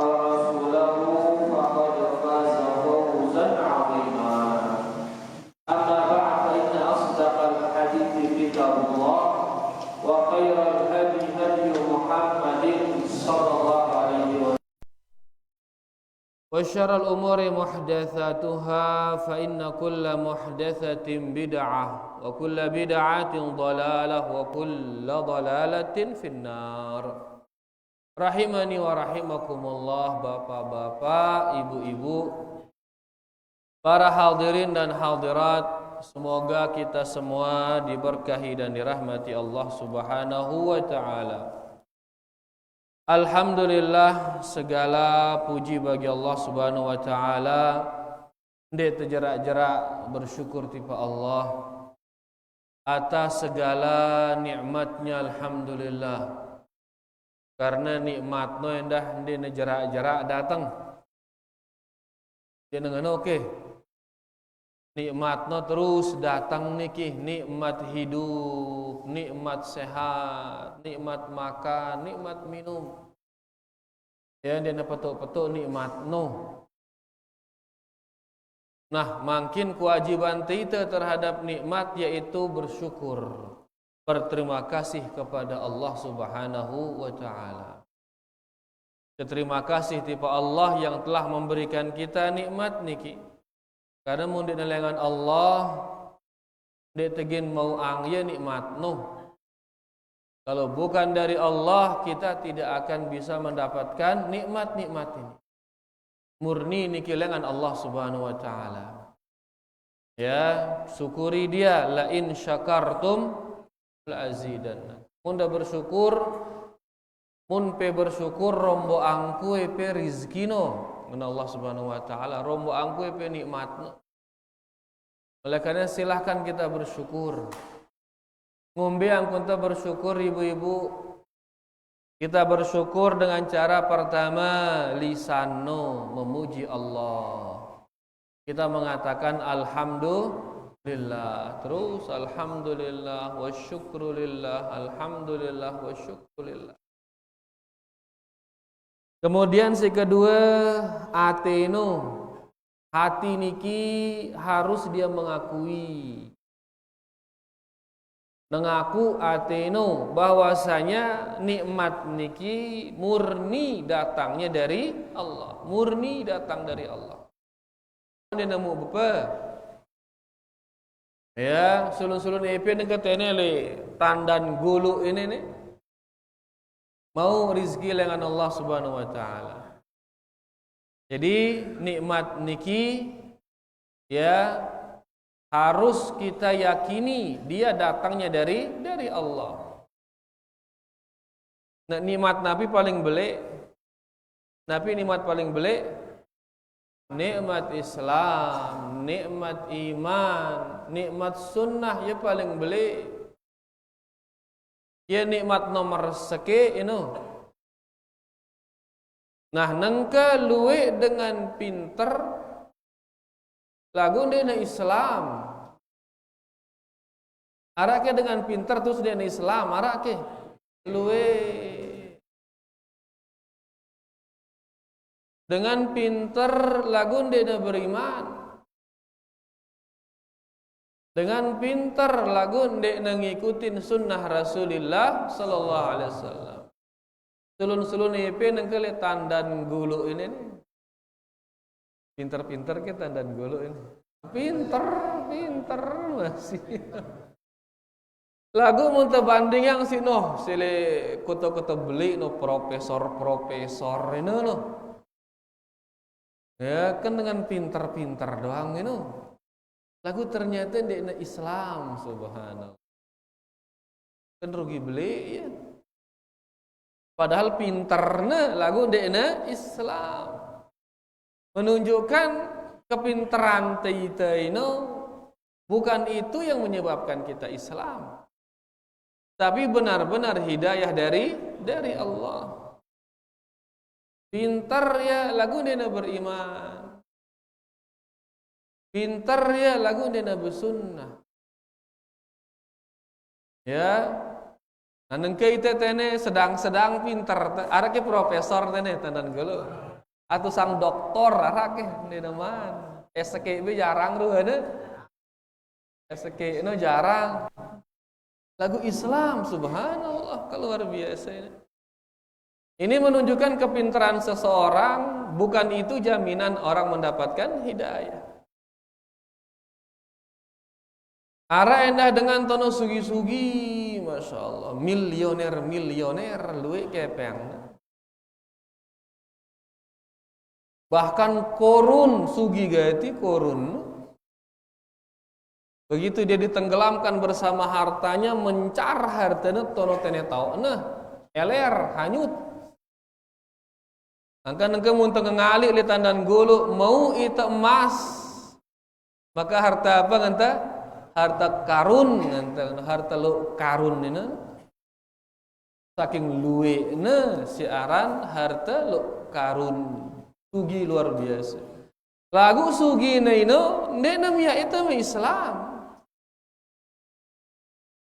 ورسوله فقد فاز فوزا عظيما. أما بعد فإن أصدق الحديث كتاب الله وخير الهدي هدي محمد صلى الله عليه وسلم وشر الأمور محدثاتها فإن كل محدثة بدعة وكل بدعة ضلالة وكل ضلالة في النار. Rahimani wa rahimakumullah, bapak-bapak, ibu-ibu, para hadirin dan hadirat, semoga kita semua diberkahi dan dirahmati Allah Subhanahu wa taala. Alhamdulillah, segala puji bagi Allah Subhanahu wa taala. Ndek terjerak-jerak bersyukur tipe Allah atas segala nikmatnya, alhamdulillah. Karena nikmat no endah di jarak-jarak datang. Dia dengan oke. Nikmat no terus datang niki, nikmat hidup, nikmat sehat, nikmat makan, nikmat minum. Ya dia petuk-petuk nikmat no. Nah, makin kewajiban kita terhadap nikmat yaitu bersyukur. Berterima kasih kepada Allah Subhanahu wa taala. Terima kasih kepada Allah yang telah memberikan kita nikmat niki. Karena mun di lengan Allah dia tegin mau angya nikmat no. Kalau bukan dari Allah kita tidak akan bisa mendapatkan nikmat-nikmat ini. Murni niki lengan Allah Subhanahu wa taala. Ya, syukuri dia, la in syakartum la azidanna. Mun da bersyukur, mun pe bersyukur rombo angku pe rizkino min Allah Subhanahu wa taala, rombo angku pe nikmatno. Oleh karena silahkan kita bersyukur. Ngombe angku kita bersyukur ibu-ibu. Kita bersyukur dengan cara pertama lisanno memuji Allah. Kita mengatakan alhamdulillah, terus alhamdulillah wa syukrulillah, alhamdulillah wa syukrulillah. Kemudian si kedua ateno, hati niki harus dia mengakui, mengaku ateno bahwasanya nikmat niki murni datangnya dari Allah, murni datang dari Allah. Dia nemu apa? Ya, sulun-sulun EP nekatene le tandan gulu ini nih. Mau rizki dengan Allah Subhanahu wa taala. Jadi nikmat niki ya harus kita yakini dia datangnya dari Allah. Nah, nikmat Nabi paling belik. Nabi nikmat paling belik. Nikmat Islam, nikmat iman, nikmat sunnah ya paling beli. Ya nikmat nomor seke inu. Nah nengka luwe dengan pinter lagu dia Islam. Arake dengan pinter terus dia Islam, arake luwe. Dengan pinter lagun dia beriman. Dengan pinter lagun dia ngikutin sunnah Rasulullah sallallahu alaihi wasallam. Sulun-sulun ipe nengkele tandan gulu ini nih. Pinter-pinter ke tandan gulu ini. Pinter masih. Lagu muntah banding yang sino sile kuto-kuto beli no profesor ini no. Ya kan dengan pinter-pinter doang itu. Lagu ternyata di Islam subhanallah. Kan rugi beli ya. Padahal pinternya lagu di Islam. Menunjukkan kepinteran kita ini bukan itu yang menyebabkan kita Islam. Tapi benar-benar hidayah dari Allah. Pintar ya lagu dia beriman. Pintar ya lagu dia bersunnah. Ya. Nanengke ite tene sedang-sedang pinter, arake profesor tene tanan geuleuh. Atuh sang doktor arake di naman. SK be jarang rueuh. SK no jarang. Lagu Islam subhanallah keluar biasa ini. Ini menunjukkan kepintaran seseorang, bukan itu jaminan orang mendapatkan hidayah. Ara endah dengan tono sugi-sugi, masya Allah, milioner luwe kepeng. Bahkan korun sugi gati korun. Begitu dia ditenggelamkan bersama hartanya, mencar hartanya tono tene tau, nah eler hanyut. Angka nengke munteng ngali li tandan gulu mau ita emas, maka harta apa nganta? Harta karun nganta, harta lo karun ini saking luwe ne siaran harta lo karun sugi luar biasa. Lagu sugi ne ino ndena mia itu Islam,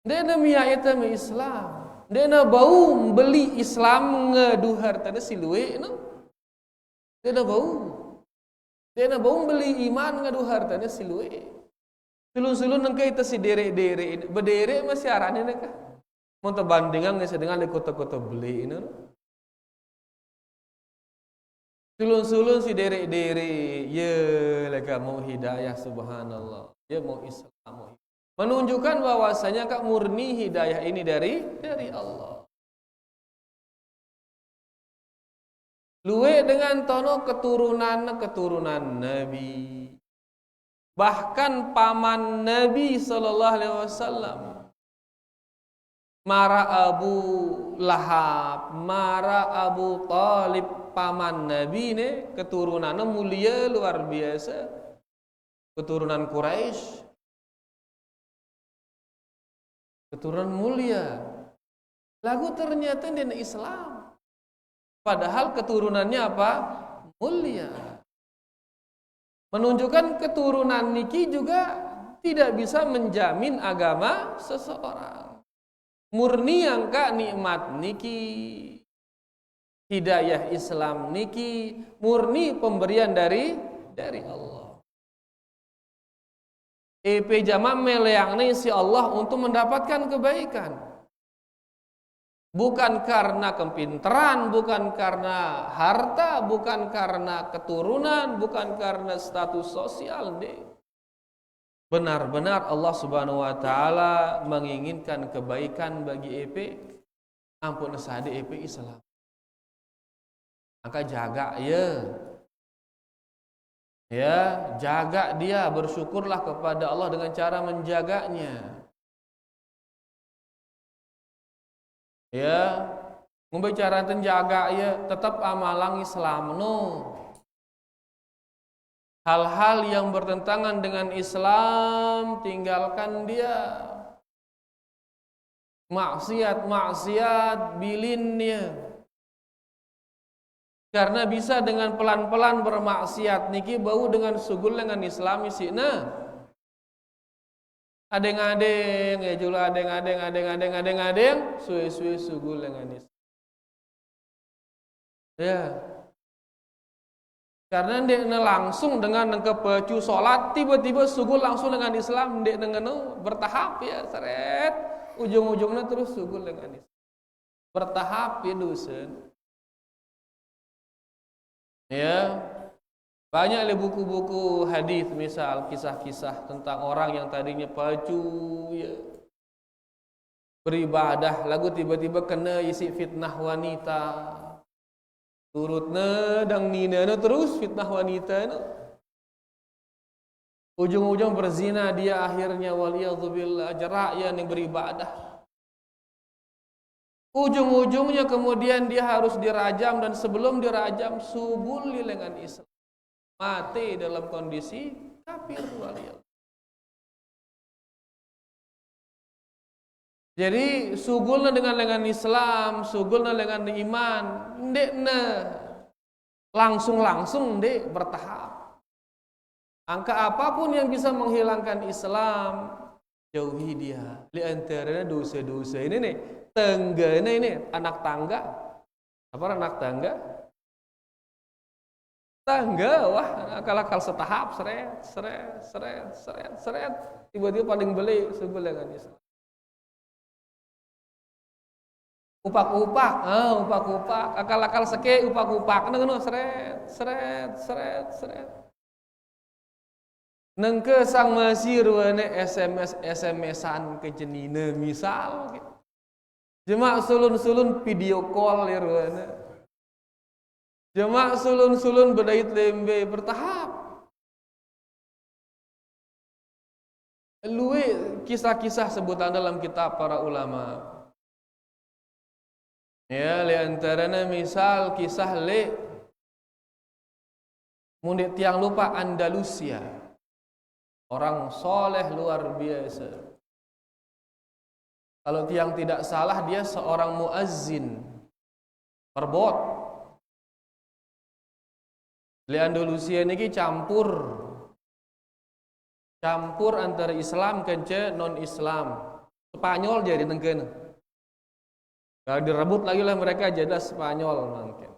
ndena mia itu Islam, ndena bau beli Islam ngadu harta si luwe ino, ndena bau beli iman ngadu harta si luwe. Sulun-sulun nengke itu si dere-dere ini, berdere masih arahnya nengka. Mau terbandingan nggak dengan di kota-kota beli ini. Sulun-sulun si dere-dere, ya lega mau hidayah subhanallah, ya mau Islam mau. Menunjukkan bahwasanya kak murni hidayah ini dari Allah. Luwe dengan tono keturunan Nabi. Bahkan paman Nabi sallallahu alaihi wasallam, mara Abu Lahab, mara Abu Talib, paman Nabi ne keturunannya mulia luar biasa, keturunan Quraisy, keturunan mulia. Lagu ternyata di Islam, padahal keturunannya apa? Mulia. Menunjukkan keturunan niki juga tidak bisa menjamin agama seseorang. Murni angka nikmat niki, hidayah Islam niki, murni pemberian dari Allah. EP jama meleangna si Allah untuk mendapatkan kebaikan. Bukan karena kepintaran, bukan karena harta, bukan karena keturunan, bukan karena status sosial. Benar-benar Allah Subhanahu wa taala menginginkan kebaikan bagi EP. Ampun sade EP Islam. Maka jaga ya. Ya, jaga dia, bersyukurlah kepada Allah dengan cara menjaganya. Ya, membicara jaga ya, tetap amalang Islam no. Hal-hal yang bertentangan dengan Islam tinggalkan dia. Maksiat bilinnya. Karena bisa dengan pelan-pelan bermaksiat niki bau dengan sugul dengan Islam isina. Adeng-adeng, ya jula adeng-adeng, suwe-suwe sugul dengan Islam. Ya. Karena dia langsung dengan kepecu sholat, tiba-tiba sugul langsung dengan Islam, dia dengan bertahap ya, seret, ujung-ujungnya terus sugul dengan Islam. Bertahap ya dosen. Ya. Banyak buku-buku hadis misal kisah-kisah tentang orang yang tadinya pacu ya, beribadah lagu tiba-tiba kena isi fitnah wanita. Turutna dang nina terus fitnah wanita. Ujung-ujung berzina dia akhirnya waliyadzubillah jerak yang beribadah. Ujung-ujungnya kemudian dia harus dirajam dan sebelum dirajam subul dengan Islam. Mati dalam kondisi kafir waliyadzubillah. Jadi sugulna dengan Islam, sugulna dengan iman, ndekna langsung ndek bertahap. Angka apapun yang bisa menghilangkan Islam, jauhi dia. Di antaranya dosa-dosa ini nih, tenggana ini, anak tangga. Apa anak tangga? Tangga, wah, akal-akal setahap, seret. Tiba-tiba paling beli sebelah Islam. Upak-upak, akal-akal seke upak-upak, seret. Nengke sang masir wane SMS-an ke jenina misal gitu. Jema sulun-sulun video call ya wane. Jema sulun-sulun bedait lembe bertahap. Luwe kisah-kisah sebutan dalam kitab para ulama. Ya, li antaranya misal kisah mundik tiang lupa Andalusia. Orang soleh luar biasa. Kalau tiang tidak salah dia seorang muazzin, perbot. Di Andalusia ini campur antara Islam kence non Islam. Spanyol jadi nengkeun. Kalau direbut lagi lah mereka jadi Spanyol mungkin.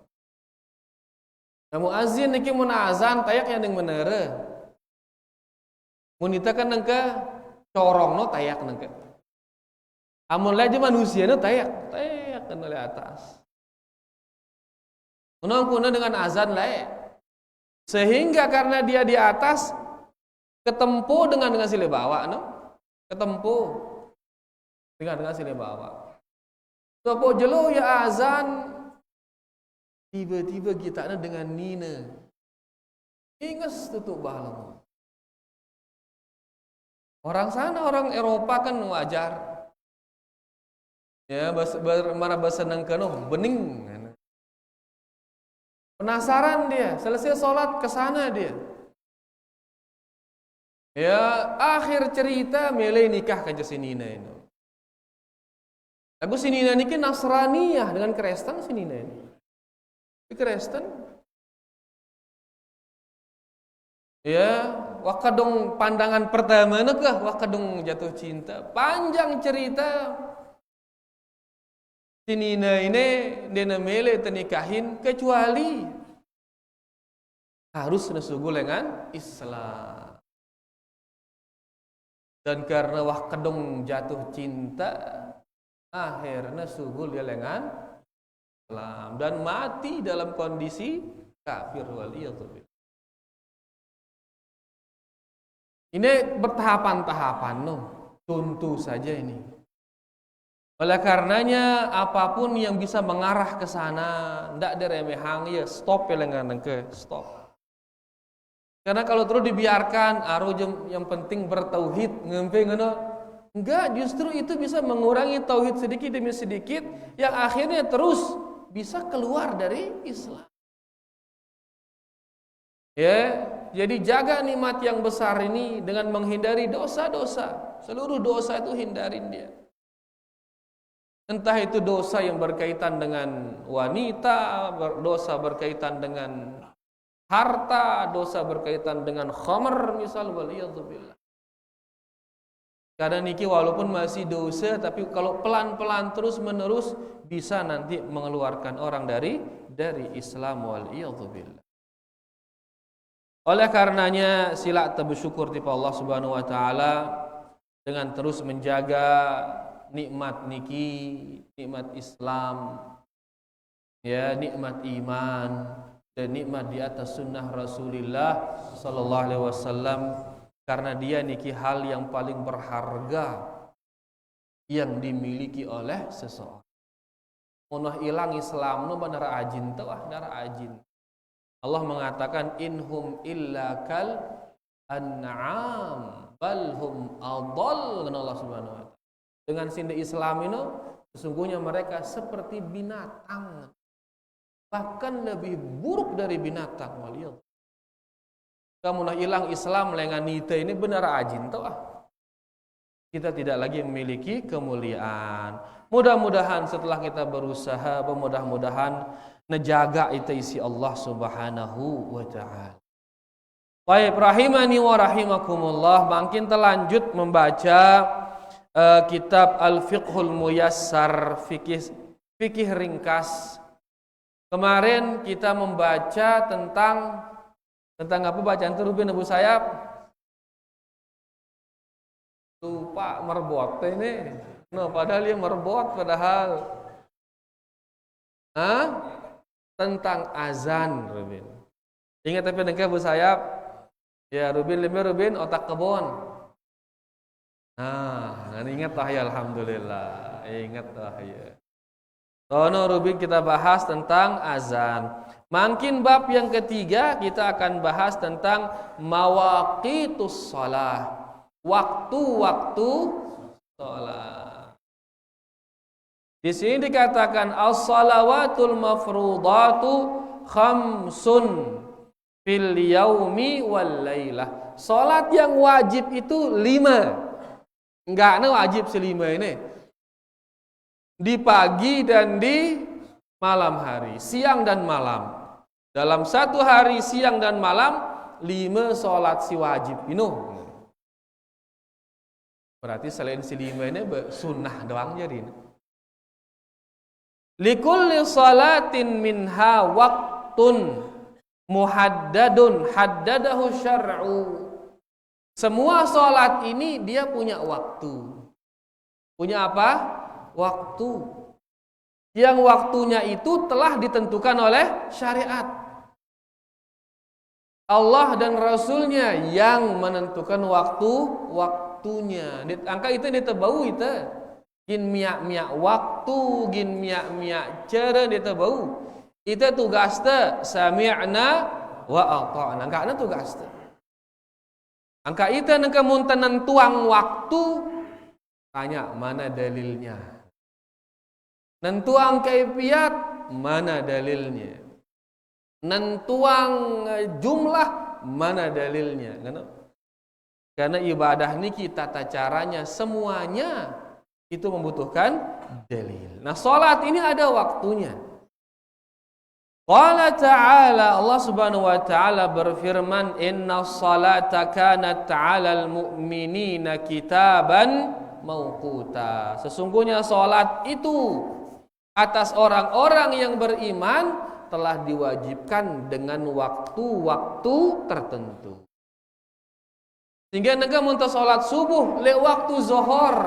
Nah, muazzin niki mun azan tayak yang deng menere. Munita kan nengke corongno tayak nengke. Amun laje manusiana tayak kan oleh atas. Kuna dengan azan lae. Sehingga karena dia di atas ketempuh dengan sile bawa no. Ketempuh dengan sile bawa. Sopo jelo ya azan tiba-tiba kita dengan nina. Inges tutup balang. Orang sana, orang Eropa kan wajar. Ya, mana bahasa nangkano bening. Penasaran dia, selesai sholat ke sana dia. Ya, akhir cerita milih nikah ke Sinina ini. Lagu Sinina ini Nasraniyah dengan Kristen Sinina ini. Kristen. Ya, wakadong pandangan pertama nekah, wakadong jatuh cinta. Panjang cerita. Si Nina ini dia mele tenikahin kecuali harus nasugu dengan Islam. Dan karena wakadong jatuh cinta, akhirnya sugu dia dengan Islam dan mati dalam kondisi kafir waliyadzubillah. Ini bertahapan-tahapan tentu saja ini. Oleh karenanya apapun yang bisa mengarah ke sana ndak diremehang ya stop ya stop. Karena kalau terus dibiarkan yang penting bertauhid enggak, justru itu bisa mengurangi tauhid sedikit demi sedikit yang akhirnya terus bisa keluar dari Islam. Ya, jadi jaga nikmat yang besar ini dengan menghindari dosa-dosa. Seluruh dosa itu hindarin dia. Entah itu dosa yang berkaitan dengan wanita, dosa berkaitan dengan harta, dosa berkaitan dengan khamr misal waliyadzubillah. Karena niki walaupun masih dosa, tapi kalau pelan-pelan terus menerus bisa nanti mengeluarkan orang dari Islam waliyadzubillah. Oleh karenanya sila bersyukur kepada Allah Subhanahu wa taala dengan terus menjaga nikmat niki, nikmat Islam, ya, nikmat iman dan nikmat di atas sunnah Rasulullah sallallahu alaihi wasallam, karena dia niki hal yang paling berharga yang dimiliki oleh seseorang. Munah ilang Islam nu benar ajin teh benar ajin. Allah mengatakan inhum illa kal an'am bal hum adall, Allah Subhanahu wa taala. Dengan sinde Islam ini sesungguhnya mereka seperti binatang, bahkan lebih buruk dari binatang. Waliyad. Kamu nak hilang Islam lengan nita ini benar ajin tau kita tidak lagi memiliki kemuliaan. Mudah-mudahan setelah kita berusaha, mudah-mudahan nejaga itu isi Allah Subhanahu wa taala. Baik, rahimani wa rahimakumullah, makin terlanjut membaca kitab Al-Fiqhul Muyassar, fikih ringkas. Kemarin kita membaca tentang apa bacaan itu Rubin Abu Sayyaf? Lupa merbot ini. Nah, padahal dia merbot padahal. Tentang azan Rubin. Ingat tapi dengan Abu Sayyaf? Ya Rubin otak kebon. Nah, ingat lah ya alhamdulillah. Ingat lah ya. Tono Rubin kita bahas tentang azan. Makin bab yang ketiga kita akan bahas tentang mawaqitus shalah. Waktu-waktu salat. Di sini dikatakan as-salawatul mafrudatu khamsun fil yaumi wal lailah. Salat yang wajib itu 5. Enggak wajib selima ini. Di pagi dan di malam hari, siang dan malam. Dalam satu hari siang dan malam 5 salat si wajib ini. Berarti selain si 5 ini sunnah doang jadi. Likulli salatin minha waqtun muhaddadun haddadahu syar'u. Semua salat ini dia punya waktu. Punya apa? Waktu. Yang waktunya itu telah ditentukan oleh syariat. Allah dan Rasulnya yang menentukan waktunya. Angka itu ditebau itu. Gin miak-miak waktu, gin miak-miak cara ditebau. Itu tugas teh sami'na wa ata'na. Angka tugas teh. Angka itu nengka muntanan tuang waktu, tanya mana dalilnya. Nentuang kaifiat, mana dalilnya. Nentuang jumlah, mana dalilnya. Karena ibadah ini tata caranya semuanya itu membutuhkan dalil. Nah, salat ini ada waktunya. Qala ta'ala, Allah Subhanahu wa ta'ala berfirman, "Innas salata kanat 'alal mu'minina kitaban mauquta." Sesungguhnya salat itu atas orang-orang yang beriman telah diwajibkan dengan waktu-waktu tertentu. Sehingga nega muntah salat subuh le waktu zuhur.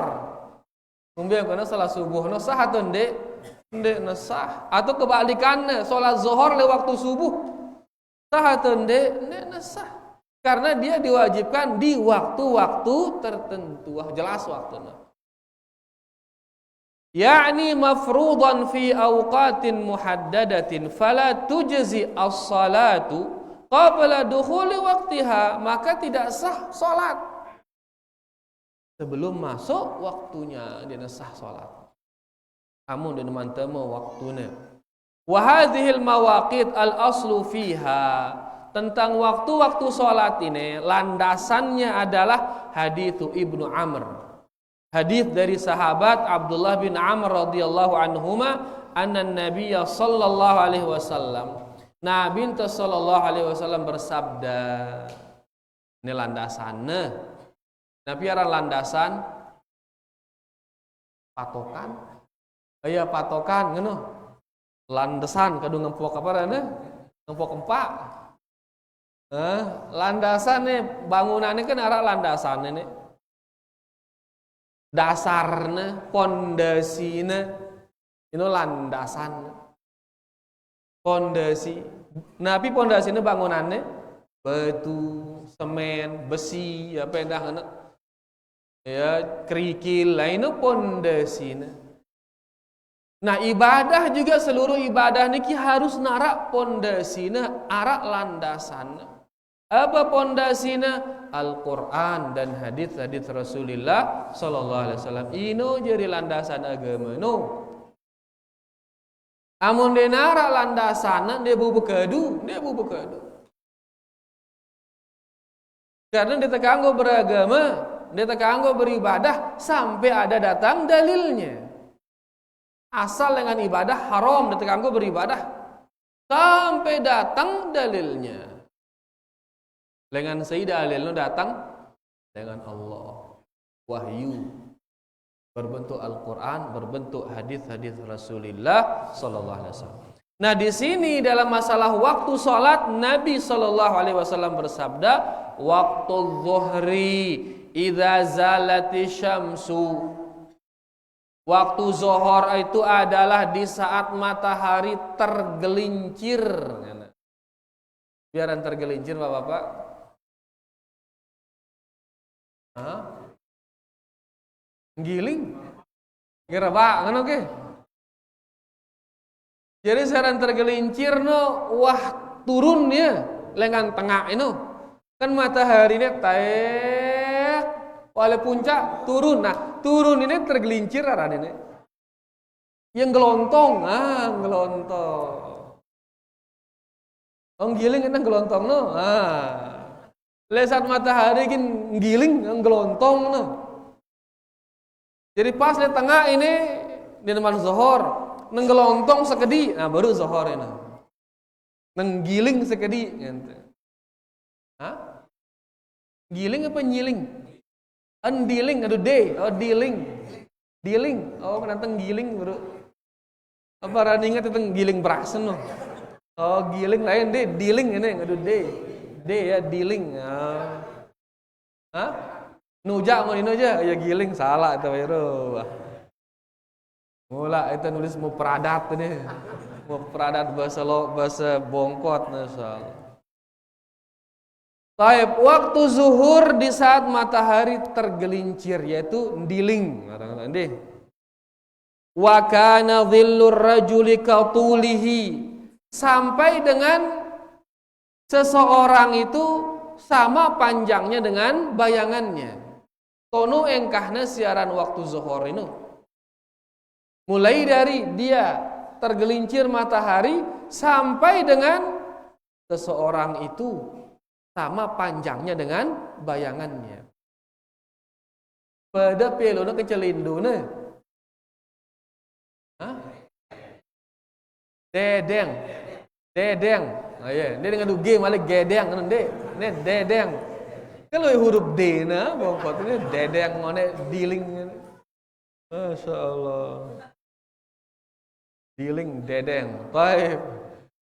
Kemudian kana salat subuh no sah atau ndek nasah, atau kebalikannya salat zuhur le waktu subuh sah atau ndek nasah, karena dia diwajibkan di waktu-waktu tertentu. Jelas waktunya, yakni mafruḍan fi awqatin muhaddadatin fala tujzi as-salatu qabla dukhuli waqtiha, maka tidak sah salat sebelum masuk waktunya. Dia sah salat amun dia mantama waktunya. Wa hadhil mawaqit al-aslu fiha, tentang waktu-waktu salat ini landasannya adalah hadits Ibnu Amr, hadits dari sahabat Abdullah bin Amr radhiyallahu anhuma, anna Nabiy sallallahu alaihi wasallam, Nabi sallallahu alaihi wasallam bersabda. Ini landasannya. Nabi ara landasan patokan. Aya patokan ngono. Landasan kadu ngempok apa rana? Ngempok empak. Landasannya bangunannya kan ara landasannya nih. Dasarnya, pondasina, itu landasan, pondasi. Nabi pondasinya bangunannya batu, semen, besi, apa yang ya kerikil, lain itu pondasinya. Nah, ibadah juga seluruh ibadah niki harus narak pondasina, arak landasan. Apa pondasina? Al-Quran dan hadits-hadits Rasulullah sallallahu alaihi wasallam. Ino jadi landasan agama no. Amun dia narak landasan, dia bubukadu. Karena dia tekanggo beragama, dia tekanggo beribadah sampai ada datang dalilnya. Asal dengan ibadah haram, dia tekanggo beribadah sampai datang dalilnya. Dengan sayyidah dalilnya datang dengan Allah, wahyu. berbentuk Al-Qur'an, berbentuk hadis-hadis Rasulullah sallallahu alaihi wasallam. Nah, di sini dalam masalah waktu salat Nabi sallallahu alaihi wasallam bersabda, "Waktu zuhri idza zalati syamsu." Waktu zuhur itu adalah di saat matahari tergelincir. Biaran tergelincir Bapak-bapak. Hah? Giling? Kira Pak, kan oke? Jadi saran tergelincir no, wah turun ya, lengan tengah itu. Kan matahari ini taek, oleh puncak turun. Nah, turun ini tergelincir aran ini. Yang gelontong, gelontong. Orang giling itu gelontong no. Lesat matahari gin giling yang gelontong no. Jadi pas di tengah ini di depan zuhur, neng gelontong sekedi, nah baru zuhur ini. Neng giling sekedi, gitu. Hah? Giling apa nyiling? Diling, aduh diling. Diling, nanteng giling baru. Apa rani ingat tentang giling berasen no? Giling lain diling ini, aduh ya diling. Hah? Nujak mau ini aja, ya giling salah itu baru. Mula itu nulis mau peradat ini, mau peradat bahasa bongkot nasal. Taib, waktu zuhur di saat matahari tergelincir yaitu diling. Wa kana dhillur rajuli katulihi, sampai dengan seseorang itu sama panjangnya dengan bayangannya. Tono engkahna siaran waktu zuhur ini. Mulai dari dia tergelincir matahari sampai dengan seseorang itu sama panjangnya dengan bayangannya. Pada pelona kecelinduna. Dedeng. Oh iya, dia dengan G malah gedeng kan ini dedeng. Kalau huruf D na bongkot ini dedeng ngone diling. Masya Allah. Diling dedeng. Baik.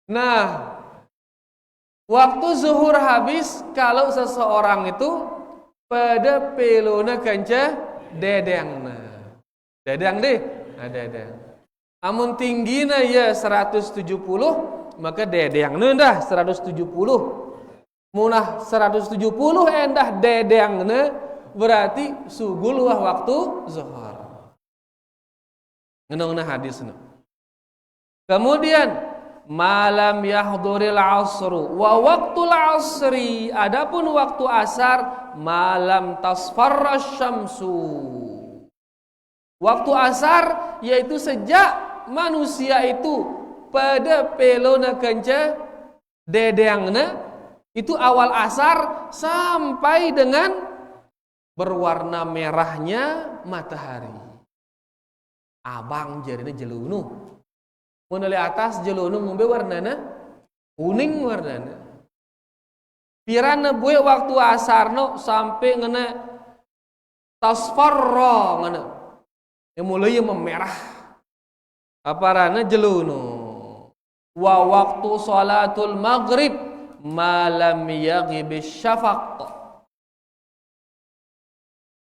Nah, waktu zuhur habis kalau seseorang itu pada pelona kanca dedeng. Dedeng deh. Dedeng. Amun tingginya ya 170, maka dedeng dah 170. Munah 170 endah dedengna berarti sugul waktu zuhur. Ngeunah hadisna. Kemudian malam yahduril asru wa waqtul asri, adapun waktu asar malam tasfarra syamsu. Waktu asar yaitu sejak manusia itu pada pelona kenca dedengna itu awal asar sampai dengan berwarna merahnya matahari. Abang jadinya jelunu. Mun dari atas jelunu ngombe warnana kuning warnana. Pirana bue waktu asarno sampai ngena tasfarra ngena. Yang mulai memerah. Aparana jelunu. Wa waktu salatul maghrib malam yaghibis syafaq,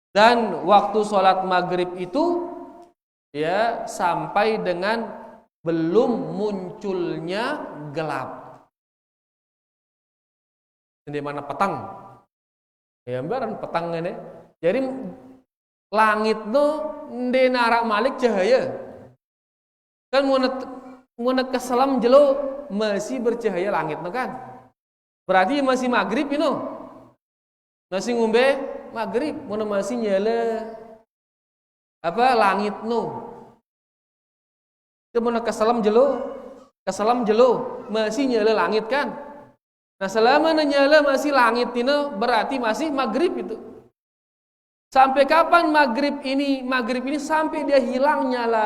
dan waktu sholat maghrib itu ya sampai dengan belum munculnya gelap. Di mana petang? Ya baran petang ini. Jadi langit no di narak malik cahaya. Kan mun keselam jelo masih bercahaya langit no kan? Berarti masih maghrib ini. Masih ngombe maghrib, mana masih nyala langit no. Mana kesalam jelo, masih nyala langit kan. Nah selama nyala masih langit ini berarti masih maghrib itu. Sampai kapan maghrib ini? Maghrib ini sampai dia hilang nyala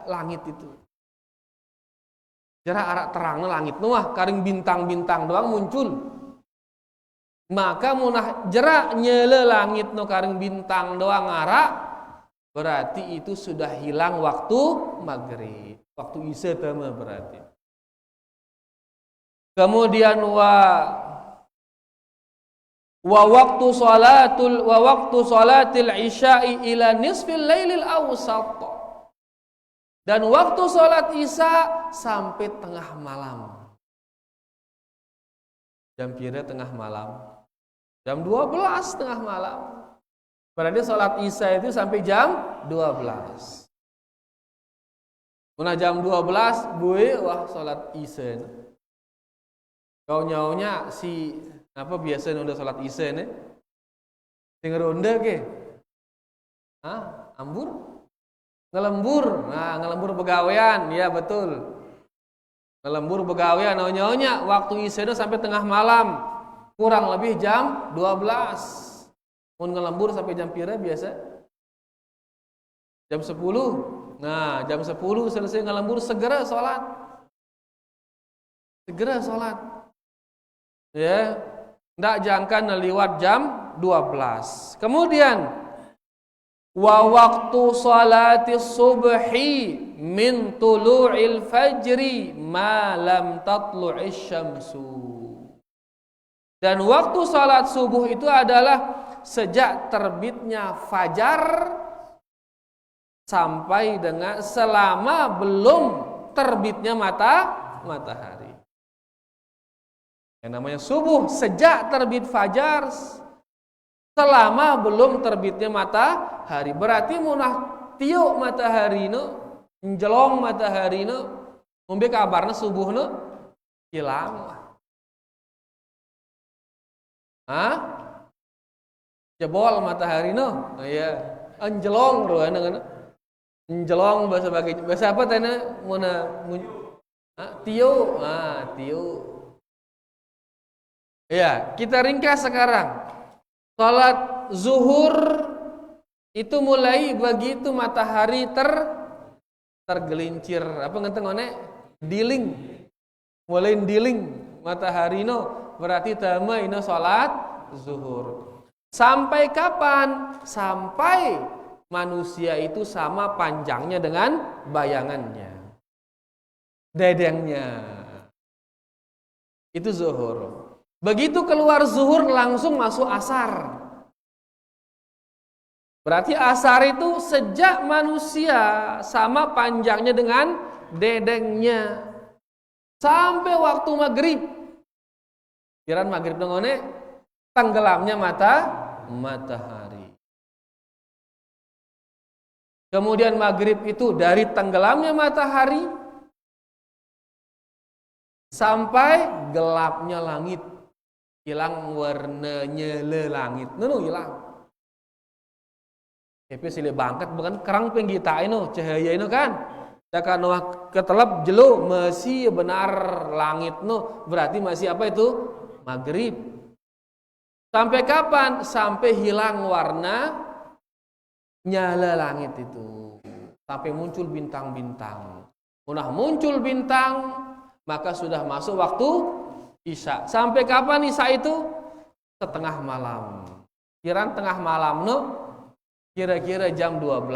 langit itu. Jarak arak terangnya langit nuah, karing bintang-bintang doang muncul. Maka munah jerak nyele langit no karing bintang doang arak, berarti itu sudah hilang waktu maghrib, waktu isya tama berarti. Kemudian waktu salatil isya'i ila nisfil lailil awsat. Dan waktu salat isya sampai tengah malam. Jam pira tengah malam? Jam 12 tengah malam. Berarti salat isya itu sampai jam 12. Nah jam 12 buih wah salat isya. Kau nyaunya si apa biasa udah salat isya nih? Sing ronde ke? Ambur? Ngelembur. Nah, ngelembur begawean, ya betul. Ngelembur begawean nyonya waktu isya itu sampai tengah malam. Kurang lebih jam 12. Mun ngelembur sampai jam pira biasa? Jam 10. Nah, jam 10 selesai ngelembur segera sholat. Segera sholat. Ya. Ndak jangka lewat jam 12. Kemudian wa waktu salati subhi min tulu'il fajri ma lam tatlu'is syamsu. Dan waktu salat subuh itu adalah sejak terbitnya fajar sampai dengan selama belum terbitnya matahari. Yang namanya subuh sejak terbit fajar selama belum terbitnya matahari. Berarti munah tiuk matahari no, menjelong matahari no, mumbe kabarna subuh no hilang. Jebol matahari no. Iya. Anjelong roana kana. Anjelong bahasa apa tena muna tiuk. Tiuk. Ya, kita ringkas sekarang. Salat zuhur itu mulai begitu matahari tergelincir. Apa ngenteng one? Diling. Mulai diling matahari no. Berarti tama ino salat zuhur. Sampai kapan? Sampai manusia itu sama panjangnya dengan bayangannya. Dedengnya. Itu zuhur. Begitu keluar zuhur langsung masuk asar. Berarti asar itu sejak manusia sama panjangnya dengan dedengnya. Sampai waktu maghrib. Kiran maghrib nengone tenggelamnya matahari. Kemudian maghrib itu dari tenggelamnya matahari sampai gelapnya langit. Hilang warnanya langit. Hilang. Tapi sile bangkat bukan kerang penggita ino cahaya ino kan. Jika ketelap jelo masih benar langit no berarti masih apa itu? Maghrib. Sampai kapan? Sampai hilang warna nyala langit itu. Sampai muncul bintang-bintang. Munah muncul bintang, maka sudah masuk waktu isya. Sampai kapan isya itu? Setengah malam. Kira tengah malam no? Kira-kira jam 12.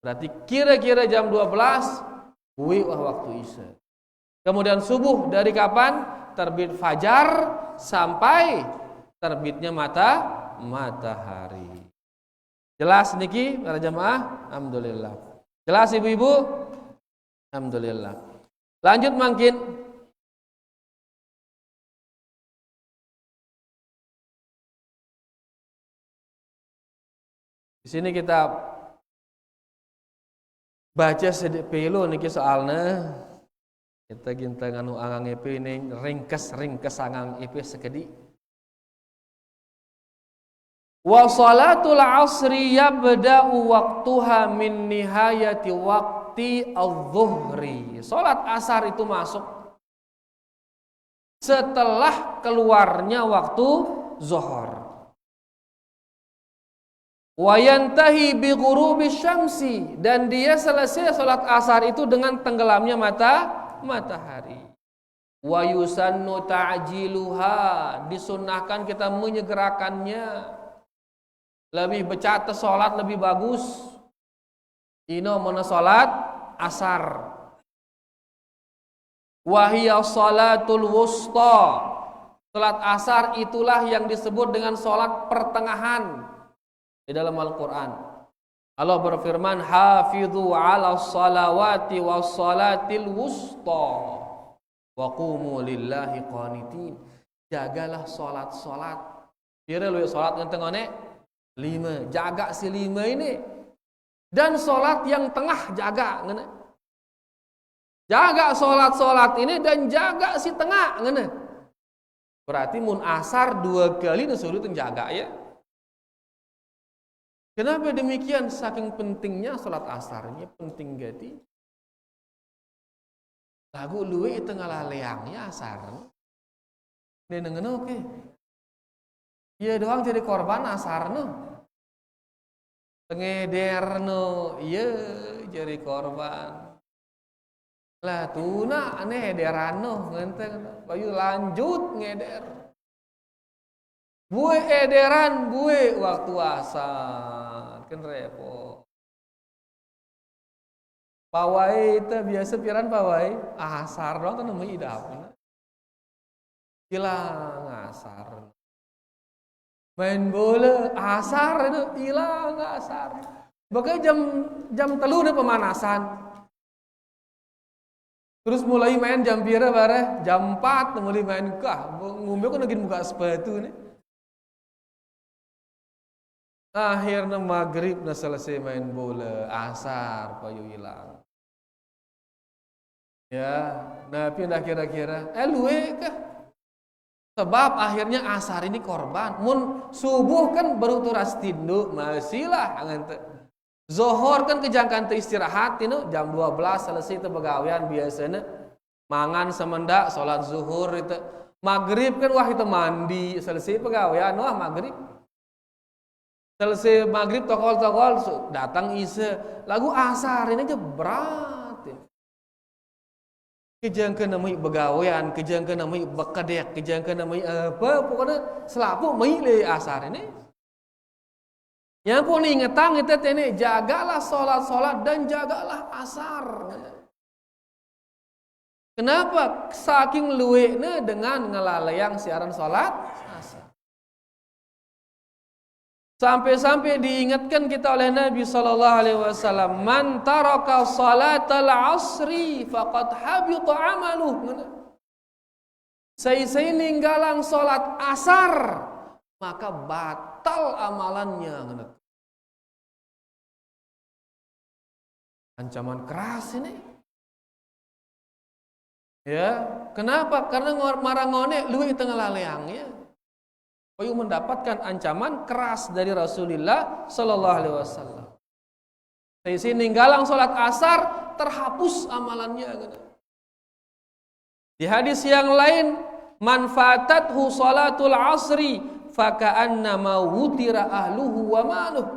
Berarti kira-kira jam 12 waktu isya. Kemudian subuh dari kapan? Terbit fajar sampai terbitnya matahari. Jelas niki para jamaah? Alhamdulillah. Jelas ibu-ibu? Alhamdulillah. Lanjut mungkin. Di sini kita baca sedikit pelu niki soalnya. Kita ginta nganu angang EP ini ringkes angang EP sekedi. Wa salatul asri yabda'u waqtuha min nihayati waqti adh-dhuhri. Salat asar itu masuk setelah keluarnya waktu zuhur. Wa yantahi bi ghurubi syamsi, dan dia selesai salat asar itu dengan tenggelamnya matahari. Wa yusannu ta'jiluha, disunnahkan kita menyegerakannya. lebih becata salat lebih bagus. Ino mana salat asar. Wahiyya salatul wusta. Salat asar itulah yang disebut dengan salat pertengahan di dalam Al-Qur'an. Allah berfirman, "Hafidhu 'alas salawati was salatil wusta wa qumu lillahi qanitin." Jagalah salat-salat. Kira lu salat yang tengah 5, jaga si 5 ini. Dan salat yang tengah jaga ngene. Jaga salat-salat ini dan jaga si tengah ngene. Berarti mun asar 2 kali disuruh jaga ya. Kenapa demikian? Saking pentingnya salat asarnya penting gati. Lagu luwe itu ngalaleangnya asar. Dia nengen oke. Iya doang jadi korban asar no. Tengeder no, iya jadi korban. Lah tuna aneh ederan no, ngenteng. Bayu lanjut ngeder. Bue ederan, bue waktu asar. Kan repot. Pawai itu biasa piran pawai. Asar doang kan namanya idapun. Hilang asar. Main bola asar itu hilang asar. Bakal jam 3 udah pemanasan. Terus mulai main jam pira bare? Jam 4 mulai main kah. Ngombe kan lagi buka sepatu nih. Akhirnya maghrib na selesai main bola, asar payu hilang. Ya, nah pindah kira-kira. Luwe kah? Sebab akhirnya asar ini korban. Mun subuh kan baru turas tindu, masihlah ngante. Zohor kan kejangkan istirahat itu jam 12 selesai itu begawean biasanya. Mangan semendak salat zuhur itu. Maghrib kan wah itu mandi, selesai pegawean wah maghrib. Selesai maghrib tokol-tokol datang isya. Lagu asar ini aja berat ya. Kejangkan namanya begawean, kejangkan namanya bekadek, kejangkan namanya apa, pokoknya selapu maile asar ini. Yang pun ingetang itu ini jagalah solat dan jagalah asar. Kenapa? Saking luweknya dengan ngelaleyang siaran solat asar. Sampai-sampai diingatkan kita oleh Nabi SAW, man taraka salatal asri faqad habita amaluh. Saya ninggalang salat asar, maka batal amalannya. Ancaman keras ini. Ya, kenapa? Karena marangone luwih tengah laleangnya. Bayu mendapatkan ancaman keras dari Rasulullah sallallahu alaihi wasallam. Saya ninggalang salat asar terhapus amalannya. Di hadis yang lain, man fatathu salatul asri faka'annama wutira ahluhu wa maluh.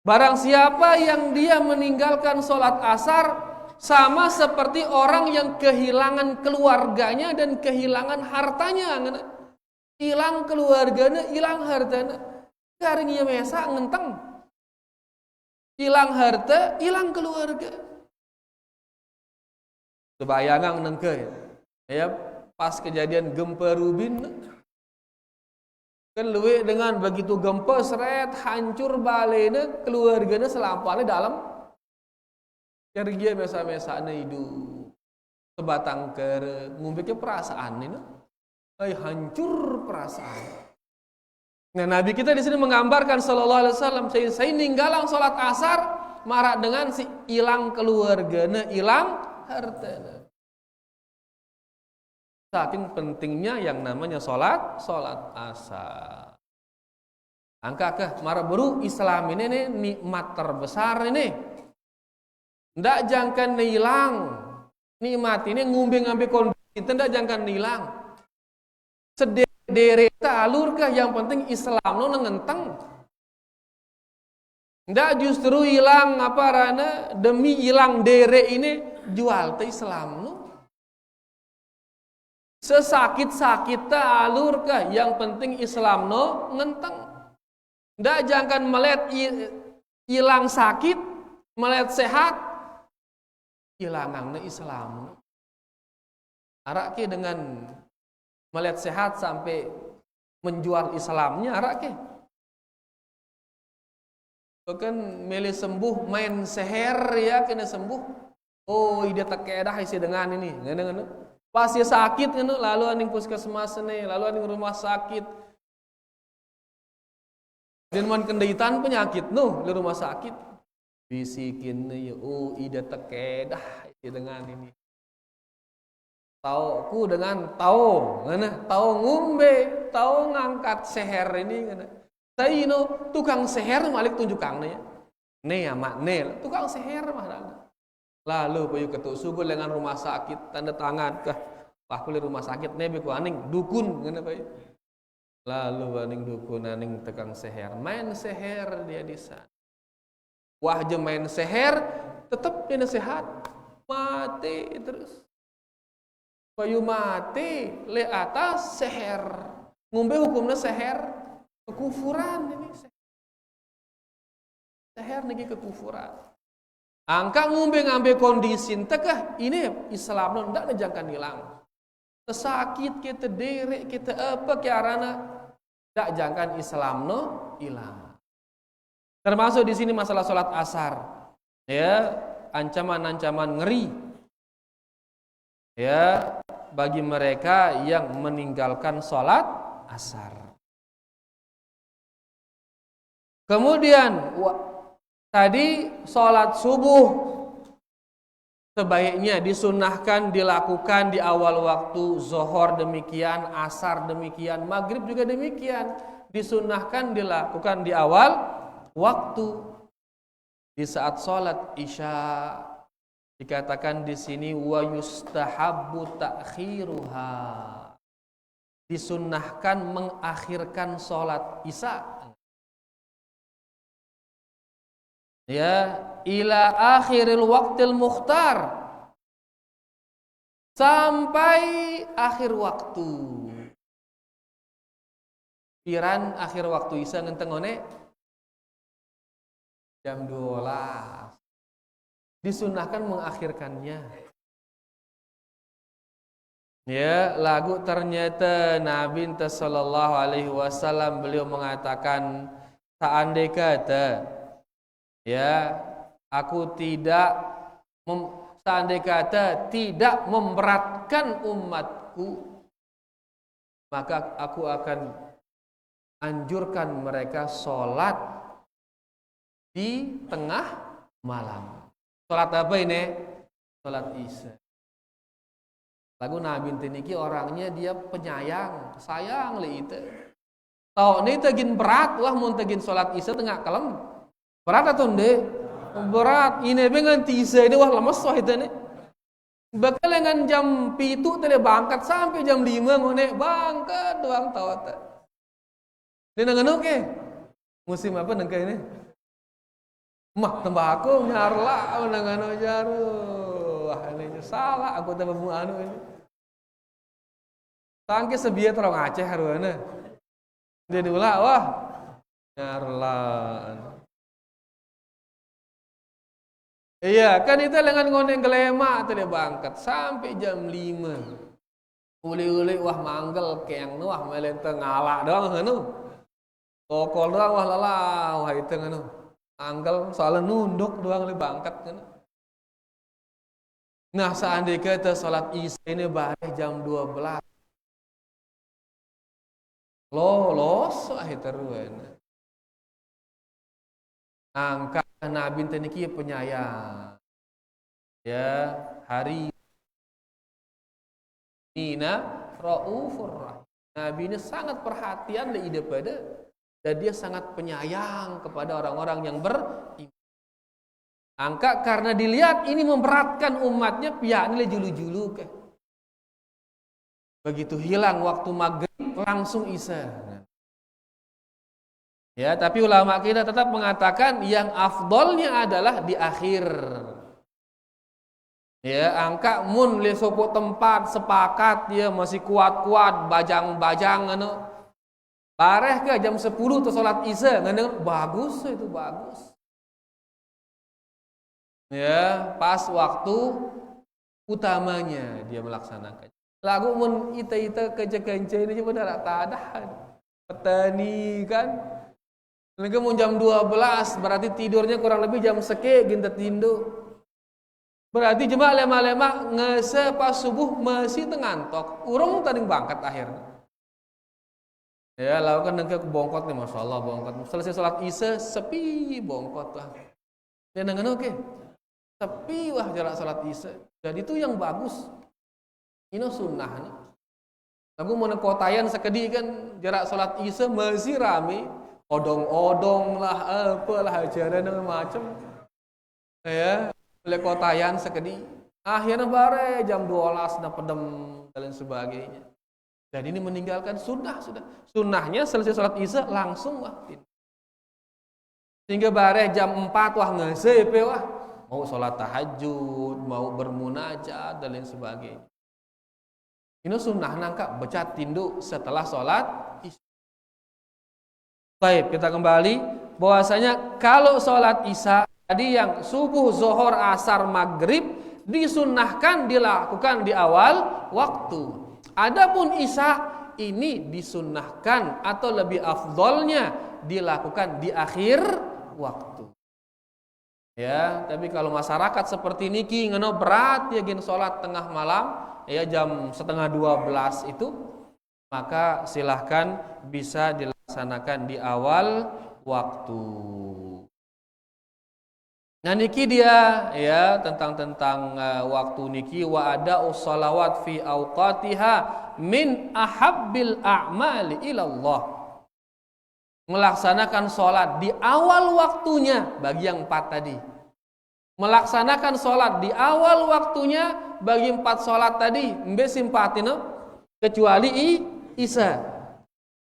Barang siapa yang dia meninggalkan salat asar sama seperti orang yang kehilangan keluarganya dan kehilangan hartanya. Hilang keluarganya, hilang hartanya. Garingnya mesa ngenteng. Hilang harta, hilang keluarga. Kebayangan nengke ya. Pas kejadian gempa Rubin kan luwe dengan begitu gempa seret hancur balena keluarganya selampalnya dalam kerja mesa-mesana hidup. Sebatang ke ngumpiknya perasaan ini. Hancur perasaan. Nah, Nabi kita di sini menggambarkan sallallahu alaihi wasallam, saya ninggalang salat asar marah dengan si hilang keluarganya, hilang hartanya. Saking pentingnya yang namanya salat asar. Angka marah baru Islam ini nikmat terbesar ini. Ndak jangkan hilang. Nikmat ini ngumbe-ngambe kondisi ndak jangkan hilang. Sedere alurkah yang penting Islam no ngenteng. Ndak justru hilang apa rana demi hilang dere ini jual te Islam no. Sesakit-sakit ta alurkah yang penting Islam no ngenteng. Ndak jangan melihat hilang sakit, melihat sehat, hilangnya Islam. Arak ke dengan melihat sehat sampai menjual Islamnya arak ke. Bahkan milih sembuh main seher ya kena sembuh. Oh, dia tak kedah isi dengan ini. Ngene. Pas dia sakit ngene lalu aning puskesmas nih, lalu aning rumah sakit. Dan man kendaitan penyakit di rumah sakit. Bisikin ya oh, ida tak kedah isi dengan ini. Tauku dengan tau, ngene, tau ngumbe, tau ngangkat seher ini ngene. Saya tukang seher malik tunjukangnya. Ne ya mak ne, tukang seher mah. Lalu payu ketuk sugul dengan rumah sakit tanda tangan kah. Wah kuliah rumah sakit ne beku aning dukun ngene payu. Lalu aning dukun aning tukang seher, main seher dia di sana. Wah je main seher tetap dia sehat. Mati terus. Payu mati le atas seher. Ngumbe hukumnya seher. Kekufuran ini. Seher niki kekufuran. Angka ngumbe ngambil kondisi tekah ini Islam ndak jangan hilang. Sakit kita derek kita apa ke arana ndak jangan Islam hilang. Termasuk di sini masalah salat asar. Ya, ancaman-ancaman ngeri. Ya, bagi mereka yang meninggalkan salat asar. Kemudian tadi sholat subuh sebaiknya disunnahkan dilakukan di awal waktu, zuhur demikian, asar demikian, maghrib juga demikian, disunnahkan dilakukan di awal waktu. Di saat sholat isya dikatakan di sini wa yustahabbu ta'khiruha, disunnahkan mengakhirkan sholat isya. Ya, ila akhiril waqtil mukhtar, sampai akhir waktu. Piran akhir waktu isya ngenteng one jam 12. Disunahkan mengakhirkannya. Ya, lagu ternyata Nabi sallallahu alaihi wasallam beliau mengatakan seandainya kata ya, aku seandainya kata tidak memberatkan umatku, maka aku akan anjurkan mereka sholat di tengah malam. Sholat apa ini? Sholat isya. Lagu Nabi niki orangnya dia penyayang, sayang li itu. Tahu nih tegin berat, wah mau tegin sholat isya tengah kalem. Berat atau enggak? Berat. Ini dengan tisa ini wah lemes wah itu nih. Bakal dengan jam 7 tadi bangkat sampai jam 5 ngone bangkat doang tahu tak. Ini dengan oke. Musim apa nengke ini? Mah tembakau nyarla dengan jaru. Wah ini salah aku tambah anu ini. Tangke sebiar terong Aceh haruana. Dia diulah wah nyarla. Iya, kan itu dengan ngoneng gelema tadi bangkat sampai jam 5. Uli-uli wah manggel keang wah melenteng ngalak doang nganu. Kokol doang wah lalah wah itu nganu. Anggel soalnya nunduk doang le bangkat nganu. Nah, seandainya kita salat isya ini balik jam 12. Lolos wah itu ruan. Angka Nabi niki penyayang. Ya, hari Nina raufur rahim. Nabi ini sangat perhatian li ide pada dan dia sangat penyayang kepada orang-orang yang beriman. Angka karena dilihat ini memberatkan umatnya, pihak ini julu-julu ke. Begitu hilang waktu maghrib langsung isya. Ya, tapi ulama kita tetap mengatakan yang afdolnya adalah di akhir. Ya, angka mun li suku tempat sepakat ya masih kuat-kuat bajang-bajang anu. Bareh ke jam 10 tu salat Isya, ngeundeung bagus itu bagus. Ya, pas waktu utamanya dia melaksanakan. Lagu mun ita-ita kerja-kerja ini benar tak ada. Petani kan. Mereka mun jam 12 berarti tidurnya kurang lebih jam seke ginta tindo. Berarti jemaah lemah-lemah ngese pas subuh masih tengantok. Urung tadi bangkat akhirnya. Ya, lalu kan nengke bongkot nih, masya Allah bongkot. Selesai sholat Isya sepi bongkot lah. Ya nengen oke, sepi wah jarak sholat Isya. Jadi itu yang bagus. Ini sunnah nih. Aku mau kotayan sekedi kan jarak sholat Isya masih rame, odong-odong lah, apalah ajaran dengan macam. Ya, oleh kotayan sekedi. Akhirnya bare jam 12 na pedem dan lain sebagainya. Dan ini meninggalkan sunnah sudah. Sunnahnya selesai sholat Isya langsung wah. Sehingga bare jam 4 wah ngesepe wah. Mau sholat tahajud, mau bermunajat dan lain sebagainya. Ini sunnah nangka becat tindu setelah sholat Isya. Baik, kita kembali bahwasanya kalau sholat Isya tadi yang subuh, zuhur, asar, maghrib disunnahkan dilakukan di awal waktu. Adapun Isya ini disunnahkan atau lebih afdolnya dilakukan di akhir waktu. Ya, tapi kalau masyarakat seperti niki ngono berat ya gin salat tengah malam ya jam 11:30 itu, maka silahkan bisa dilaksanakan di awal waktu. Nah niki dia ya tentang waktu niki wa ada ussalawat fi awqatiha min ahabbil a'mali ilallah. Melaksanakan sholat di awal waktunya bagi yang 4 tadi. Melaksanakan sholat di awal waktunya bagi 4 sholat tadi mbe simpatino kecuali Isya.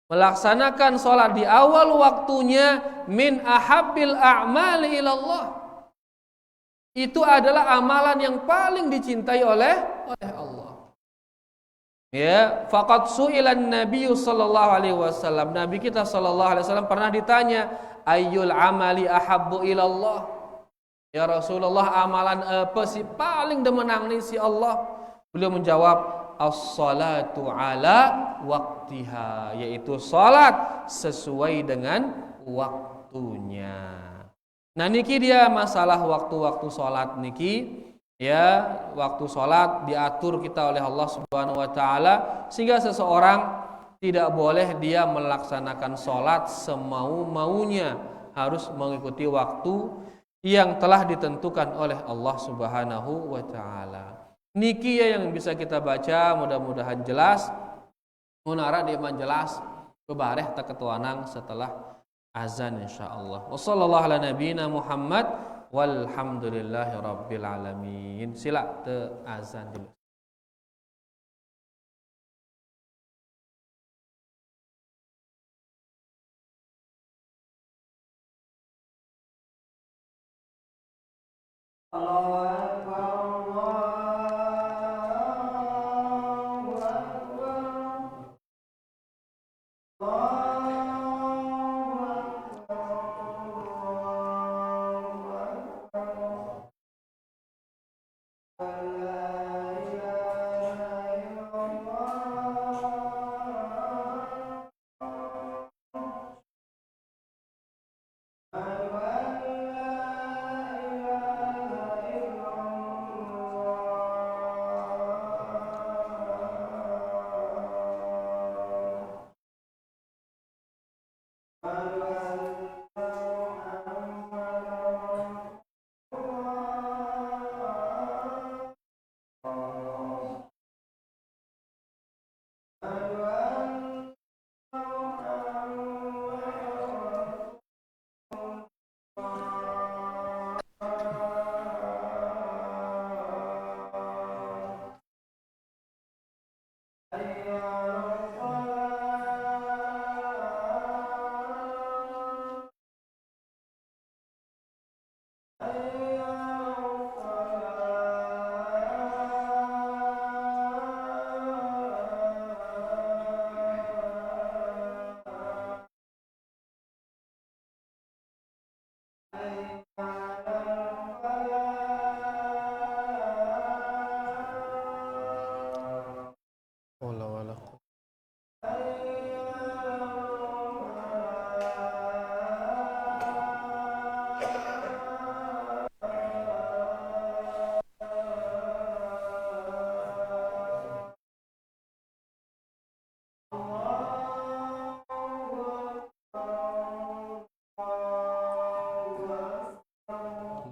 Melaksanakan sholat di awal waktunya min ahabbil a'mali ilallah. Itu adalah amalan yang paling dicintai oleh Allah. Ya, faqad su'ilan Nabi sallallahu alaihi wasallam. Nabi kita sallallahu alaihi wasallam pernah ditanya, ayyul amali ahabbu ilallah? Ya Rasulullah, amalan apa sih paling demenang ni si Allah? Beliau menjawab, as-salatu ala waqtiha, yaitu salat sesuai dengan waktunya. Nah niki dia masalah waktu-waktu sholat niki ya, waktu sholat diatur kita oleh Allah Subhanahu wa taala sehingga seseorang tidak boleh dia melaksanakan sholat semau-maunya, harus mengikuti waktu yang telah ditentukan oleh Allah Subhanahu wa taala. Niki ya yang bisa kita baca, mudah-mudahan jelas. Munara dia jelas bebareh tak ketuanang setelah azan insyaallah. Wassallallahu ala nabiyina Muhammad walhamdulillahi rabbil alamin. Sila te azan dulu. Allahu akbar.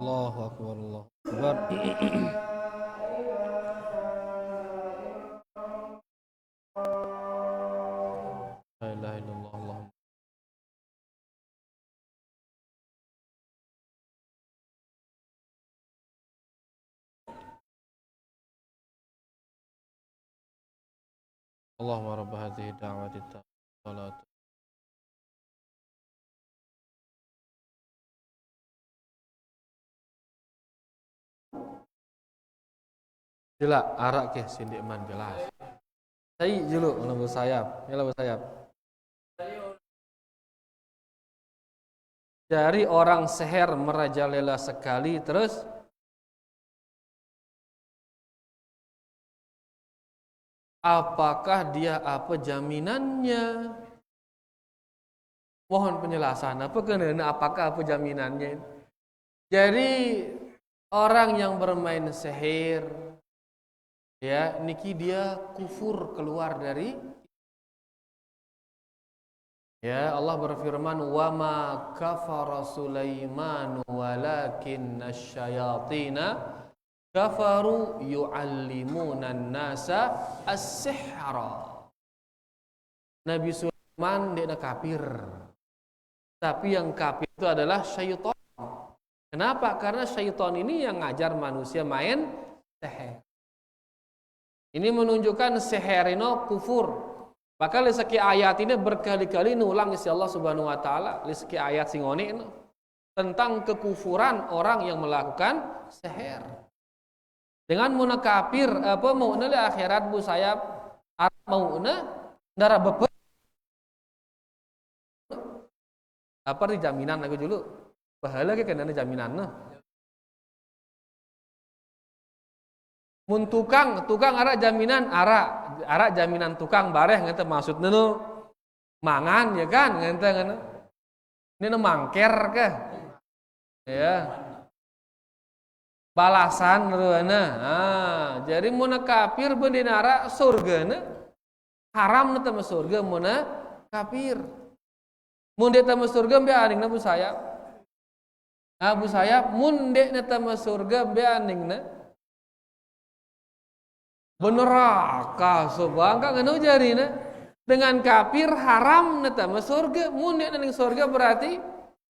Allahu akbar, Allahu akbar. La ilaha illallah, Allahumma. Allahumma rabb hadhihi da'wati tammah. Jelas arak ke sindik man jelas. Saya dulu lembu sayap, ya lembu sayap. Dari orang seher merajalela sekali terus apakah dia apa jaminannya? Mohon penjelasan. Apakah apa jaminannya? Jadi orang yang bermain sihir, ya, niki dia kufur keluar dari. Ya, Allah berfirman, "Wa ma kafara Sulaiman walakin asyayatina kafaru yu'allimuna an-nasa as-sihra." Nabi Sulaiman dia kafir. Tapi yang kafir itu adalah syaitan. Kenapa? Karena syaitan ini yang ngajar manusia main sihir. Ini menunjukkan sihir itu kufur. Maka li seki ayat ini berkali-kali nulang isi Allah Subhanahu wa taala, li seki ayat singone ini tentang kekufuran orang yang melakukan sihir. Dengan muna kafir apa mauna li akhirat bu sayap mauna ndara bebe. Apa di jaminan aku dulu? Bahala ke kana jaminanna. Mun tukang arak jaminan arak jaminan tukang bareh ngente maksudna nu mangan ya kan ngente ngana. Ini mangker ke? Ya. Balasan reuna. Jadi mun kafir beun dina arak surgana haram na teh surga mun kafir. Mun dia teh surga be aningna bu sayap. Bu sayap mun dia teh surga be aningna beneraka subangka nganu jarina dengan kafir haram na tama surga mun dia ning surga berarti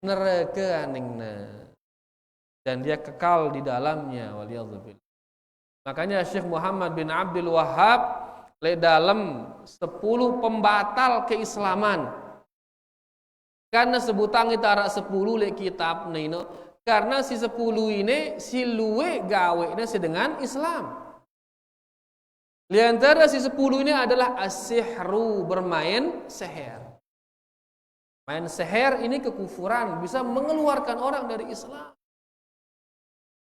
neraka aningna dan dia kekal di dalamnya waliyadzubillah. Makanya Syekh Muhammad bin Abdul Wahhab le dalam 10 pembatal keislaman karena sebutan kita arak 10 le kitab nino karena si 10 ini si luwe gawene sedengan Islam. Di antara si 10 ini adalah as-sihru, bermain sihir. Main sihir ini kekufuran, bisa mengeluarkan orang dari Islam.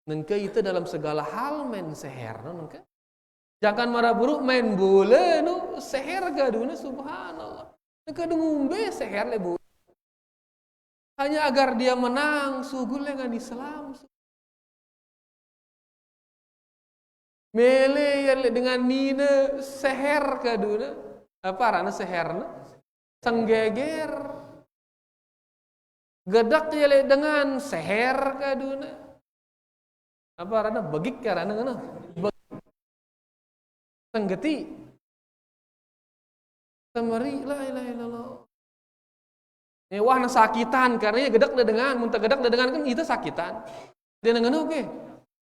Nengke itu dalam segala hal main sihir, nengke. Jangan marah buruk main bola, nu sihir gaduna subhanallah. Nengke ngumbe sihir le bola. Hanya agar dia menang, sugul dengan Islam. Mele yang dengan nina seher kaduna apa rana seherna senggeger gedak ya dengan seher kaduna apa rana begik karena ngana senggeti semeri la ilaha illallah wah sakitan karena ya gedak dengan muntah gedak dengan kan itu sakitan dia ngana oke.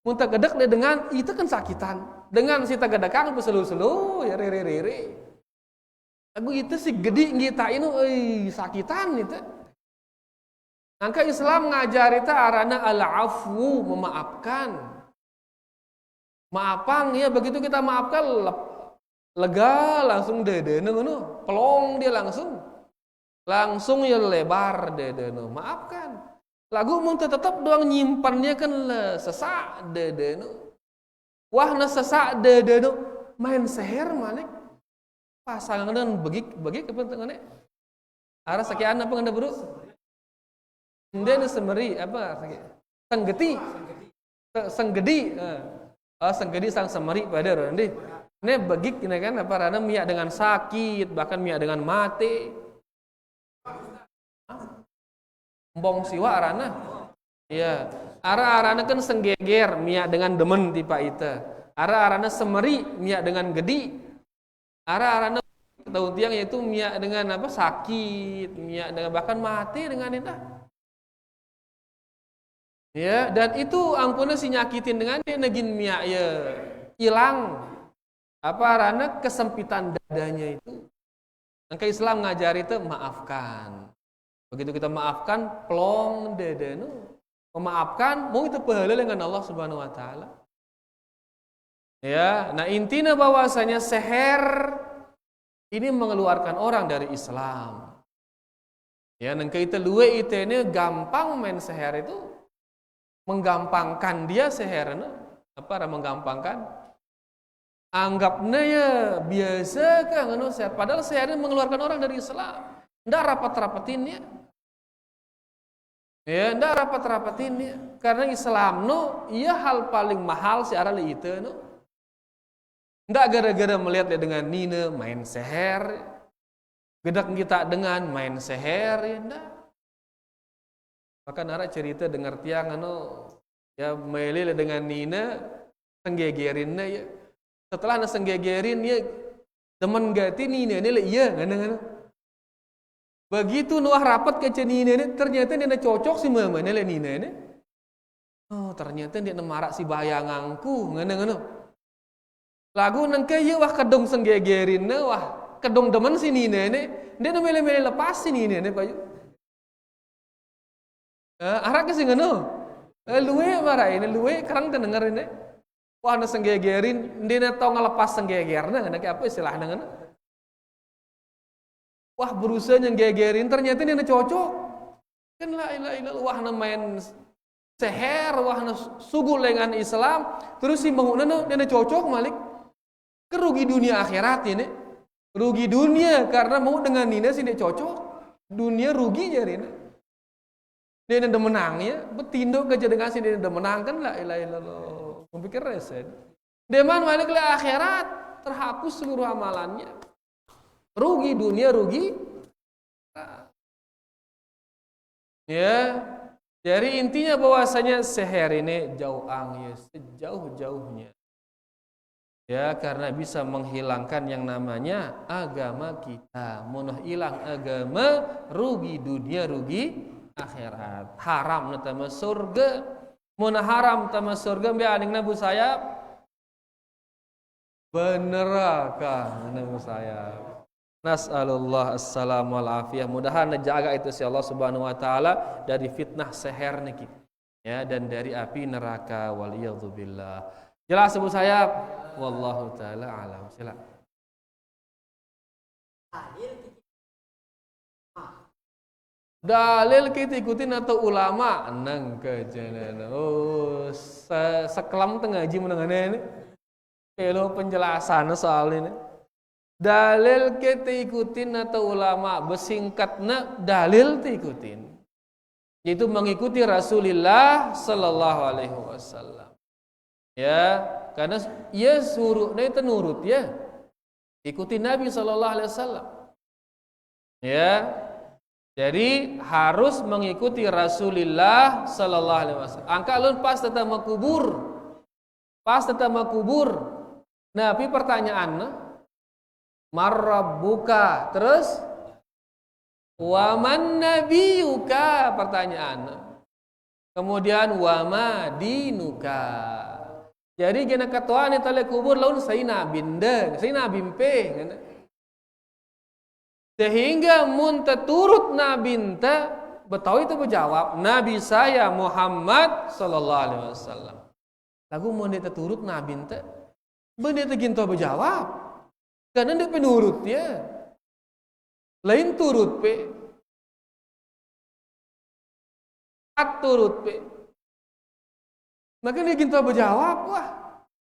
Muntah gedek dengan itu kan sakitan. Dengan si tagadakan peselu-selu ya rere. Aku itu si gede ngita ini sakitan itu. Angka Islam ngajar itu arana al-afwu memaafkan. Maafan ya begitu kita maafkan lega langsung dede ngono. Pelong dia langsung ya lebar dede maafkan. Lagu mun tetap doang nyimpannya kan sesak dedenu. Wah na sesak dedenu main seher manek. Pasangan bagi kepentingannya. Ara sakian apa nganda bro? Ndene semeri apa senggeti. Senggedi. Senggedi sang semeri pada rende. Ne begik ini kan apa rana mia dengan sakit bahkan mia dengan mati. Bong siwa arana Ya, ara-arana kan senggeger miak dengan demen tipa ita. Ara-arana semeri miak dengan gedi. Ara-arana tahu tiang yaitu miak dengan apa sakit, miak dengan bahkan mati dengan itu. Ya, dan itu ampuna si nyakitin dengan dia negin miak ya hilang apa arana kesempitan dadanya itu. Angka Islam ngajari itu maafkan. Begitu kita maafkan, plong dada nu. Memaafkan, mau itu pahala dengan Allah Subhanahu Wa Taala. Ya, nah intinya bahwasanya seher ini mengeluarkan orang dari Islam. Ya, nengke itu luwe itu ini gampang main seher itu, menggampangkan dia seher nu. Apa menggampangkan? Anggapnya ya biasa kan anu seher. Padahal seher ini mengeluarkan orang dari Islam. Ndak rapat-rapatinnya. Ya, ndak rapat-rapatinnya. Karena Islam no, iya hal paling mahal si arah itu no. Ndak gara-gara melihat dia dengan Nina main seher. Gedak kita dengan main seher ya ndak. Maka nara cerita dengar tiang anu ya melil dengan Nina senggegerinna ya. Setelah na senggegerin ya teman gati Nina ini iya ngana-ngana. Begitu nuah rapat ke Nina ini ternyata dia cocok si mama ini Nina ini. Oh ternyata dia marak si bayangangku ngana-ngana. Lagu nangke ya wah kedong senggegerin na wah kedong demen si Nina ini dia mele-mele lepas si Nina ini payu. Arak ke sing ngano. Luwe marah ini luwe kerang dengar ini. Wah na senggegerin dia tau ngelepas senggegerna ngana ke apa istilahnya ngana. Wah berusaha ngegerin ternyata dia cocok. Kan la ilaha illallah wah na main seher wah na sugu dengan Islam terus si bangunan dia cocok malik. Kerugi dunia akhirat ini. Rugi dunia karena mau dengan Nina sih dia cocok. Dunia rugi jarina. Dia udah menang ya, betinduk kerja dengan si dia udah menang kan la ilaha illallah. Pikir resen. Deman malik lah akhirat terhapus seluruh amalannya. Rugi dunia rugi. Ya. Jadi intinya bahwasanya seher ini jauh ya sejauh-jauhnya. Ya, karena bisa menghilangkan yang namanya agama kita. Munah hilang agama, rugi dunia, rugi akhirat. Haram tama surga. Munah haram tama surga be aning nabu sayap. Beneraka nabu sayap. Nas'alullah assalamu wal afiyah. Mudahan najaga itu si Allah Subhanahu wa taala dari fitnah seher niki. Ya, dan dari api neraka waliyadzubillah. Jelas ibu sayap. Wallahu taala alam. Sila. Dalil kita ikutin atau ulama nang kejalan. Oh, sekelam tengah ngaji menengane ini. Kalau penjelasan soal ini. Dalil kita ikutin atau ulama besingkatnya dalil kita ikutin. Yaitu mengikuti Rasulullah sallallahu alaihi wasallam. Ya, karena ia suruhnya itu nurut ya. Ikuti Nabi sallallahu alaihi wasallam. Ya. Jadi harus mengikuti Rasulullah sallallahu alaihi wasallam. Angka lun pas tetap makubur. Pas tetap makubur. Nah, tapi pertanyaannya marrabbuka terus waman nabiyuka pertanyaannya. Kemudian wama dinuka. Jadi gena ketua ni tale kubur laun sayna binde, sayna bimpe ngana. Sehingga mun turut nabinta betawi itu berjawab nabi saya Muhammad sallallahu alaihi wasallam. Lagu mun dia turut nabinta bener teh ginto berjawab. Karena dia penurut ya. Lain turut pe. Turut pe. Maka dia ginto berjawab wah.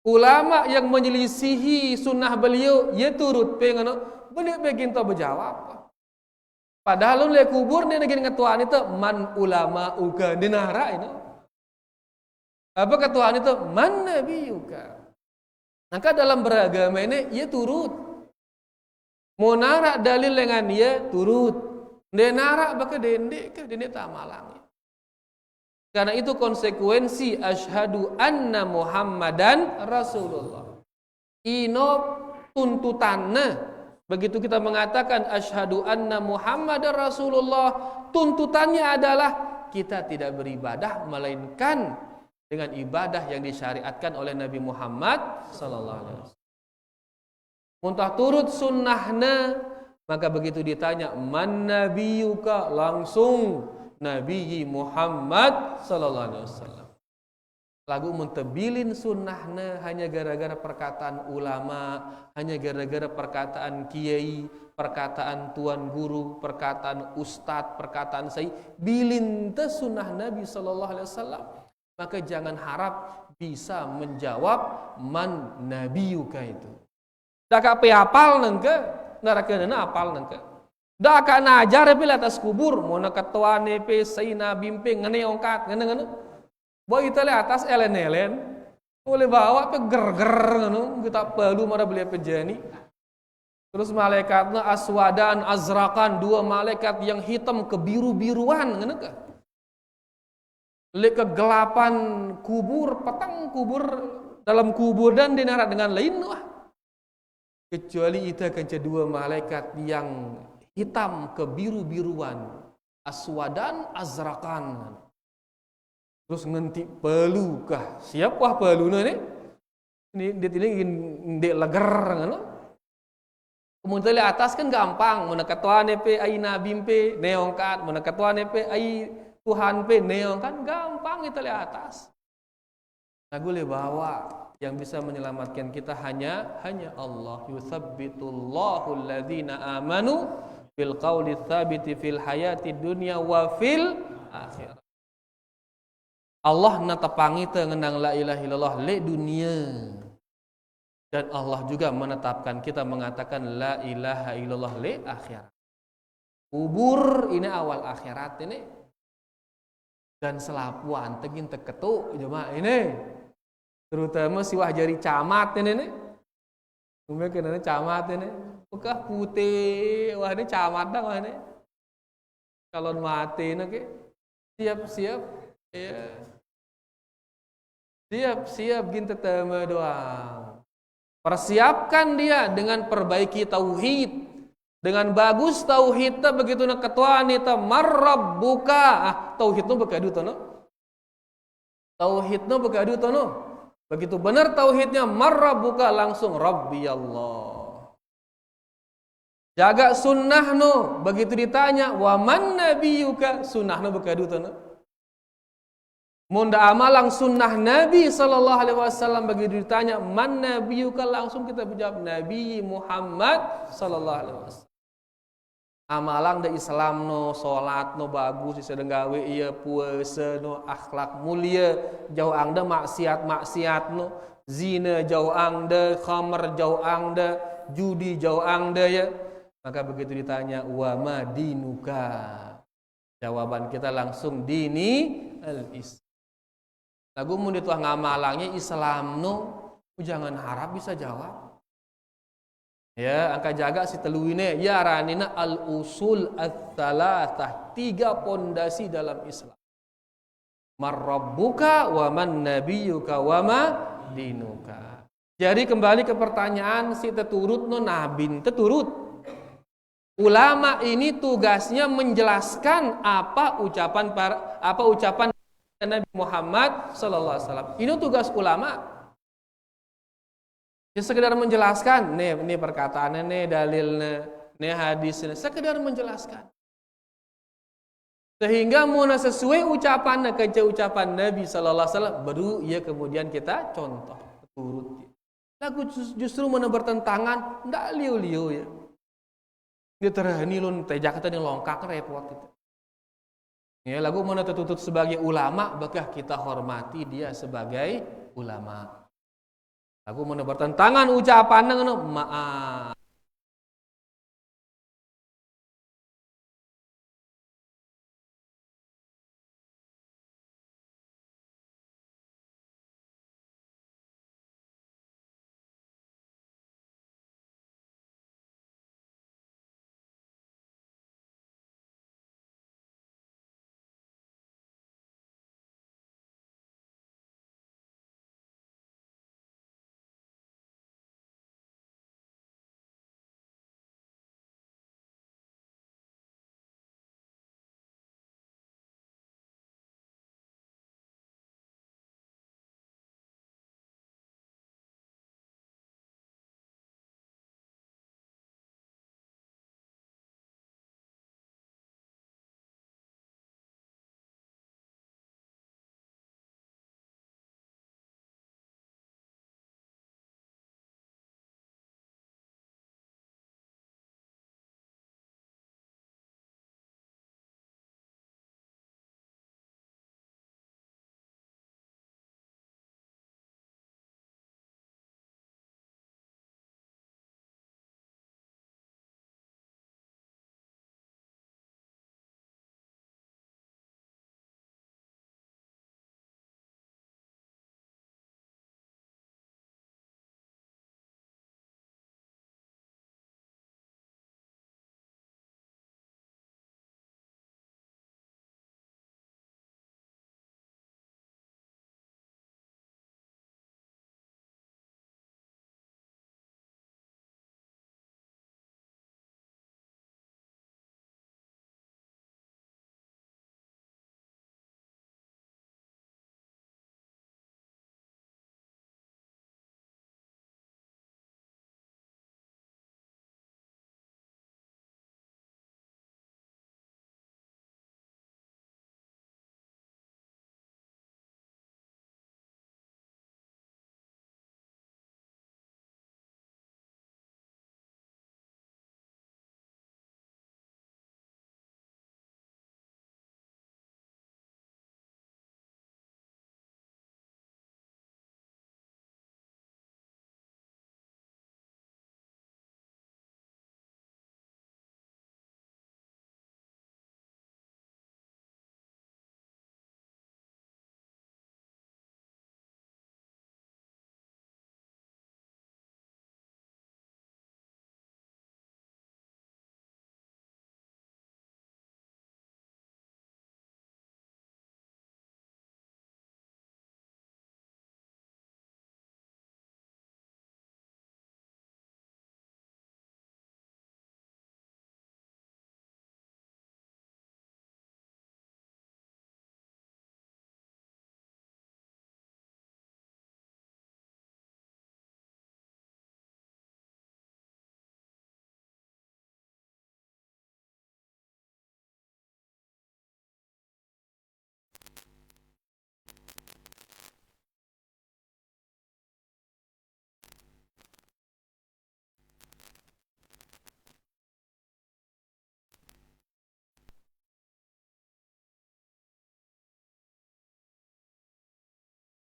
Ulama yang menyelisihi sunnah beliau ya turut pe ngono. Bener pe ginto berjawab. Padahal lu le kubur dia negin ketuaan itu man ulama uga dinara itu. Apa ketuaan itu man nabiyuka. Maka dalam beragama ini ia turut. Mau narak dalil dengan dia turut. Dia narak baka dendek ke dendek tak malang. Karena itu konsekuensi asyhadu anna Muhammadan Rasulullah. Ino tuntutannya begitu kita mengatakan asyhadu anna Muhammadar Rasulullah, tuntutannya adalah kita tidak beribadah melainkan dengan ibadah yang disyariatkan oleh Nabi Muhammad sallallahu alaihi wasallam. Muntah turut sunnahna, maka begitu ditanya man nabiyuka, langsung Nabi Muhammad sallallahu alaihi wasallam. Lagu mentabilin sunnahna hanya gara-gara perkataan ulama, hanya gara-gara perkataan kiai, perkataan tuan guru, perkataan ustadz, perkataan saya, bilin te sunnah Nabi sallallahu alaihi wasallam. Maka jangan harap bisa menjawab man nabiyuka itu. Dak ape apal nengke, narakeunana apal nengke. Dak ka najar pe atas kubur, mun ketuane pe sayna bimpe nganeongkat ngene-ngene. Boy itu atas elen-elen, boleh bawa pe ger-ger ngono, kita perlu mara beli pejani. Terus malaikatna aswadan azrakan, dua malaikat yang hitam kebiru-biruan ngono ka. Le kegelapan kubur, petang kubur, dalam kubur dan dinarat dengan lain wah. Kecuali itu kan dua malaikat yang hitam kebiru-biruan, aswadan azrakan. Terus ngenti pelu kah? Siapa peluna ni? Ini dia tidak ingin dek leger kan? Kemudian di atas kan gampang, menekat Tuhan pe ai nabi pe neongkat, menekat Tuhan pe ai Tuhan pe neongkat, gampang itu di atas. Lagu le bawa yang bisa menyelamatkan kita hanya Allah. Yutsabbitullahu alladzina amanu bil qauli tsabiti fil hayati dunya wa fil akhirah. Allah natapangi tengenang la ilaha illallah le dunia. Dan Allah juga menetapkan kita mengatakan la ilaha illallah le akhirat. Kubur ini awal akhirat ini. Dan selapuan tegin teketu jemaah ini. Terutama si wah jari camat ini nih. Umumnya kenanya camat ini. Bekah putih, wah ini camat dah wah ini. Kalau mati ini siap-siap ya. Siap-siap gin tetema doang. Persiapkan dia dengan perbaiki tauhid, dengan bagus tauhidnya begitu nak ketua nita marrabbuka. Tauhidnya bekadu tono. Tauhidnya bekadu tono. Begitu benar tauhidnya marrabbuka langsung Rabbi Allah. Jaga sunnahno begitu ditanya wa man nabiyuka sunnahno bekadu tono. Munda amalang sunnah Nabi sallallahu alaihi wasallam begitu ditanya man nabiyuka langsung kita menjawab Nabi Muhammad sallallahu alaihi wasallam. Amalang da Islam no salat no bagus sedang gawe ieu puasa no akhlak mulia jauh angda maksiat no zina jauh angda khamr jauh angda judi jauh angda ya. Maka begitu ditanya wa ma dinuka. Jawaban kita langsung dini al-Islam. Lagu mun dituah ngamalangnya Islam no, jangan harap bisa jawab. Ya, angka jaga si teluine ya ranina al-usul ats-tsalatsah, 3 pondasi dalam Islam. Marrabbuka wa man nabiyuka wa ma dinuka. Jadi kembali ke pertanyaan si teturut no nabin teturut. Ulama ini tugasnya menjelaskan apa ucapan Nabi Muhammad sallallahu alaihi wasallam. Ini tugas ulama. Ya sekedar menjelaskan, nih perkataannya, nih dalilnya, nih hadisnya, sekedar menjelaskan. Sehingga mau sesuai ucapan ucapan Nabi sallallahu alaihi wasallam, baru ia kemudian kita contoh, turut. Lagu justru mana bertentangan, ndak liu-liu ya. Dia terani lun tejak kita nih longkak repot itu. Ya, lagu mana tertutup sebagai ulama, bakah kita hormati dia sebagai ulama. Lagu mana bertentangan ucapan maaf.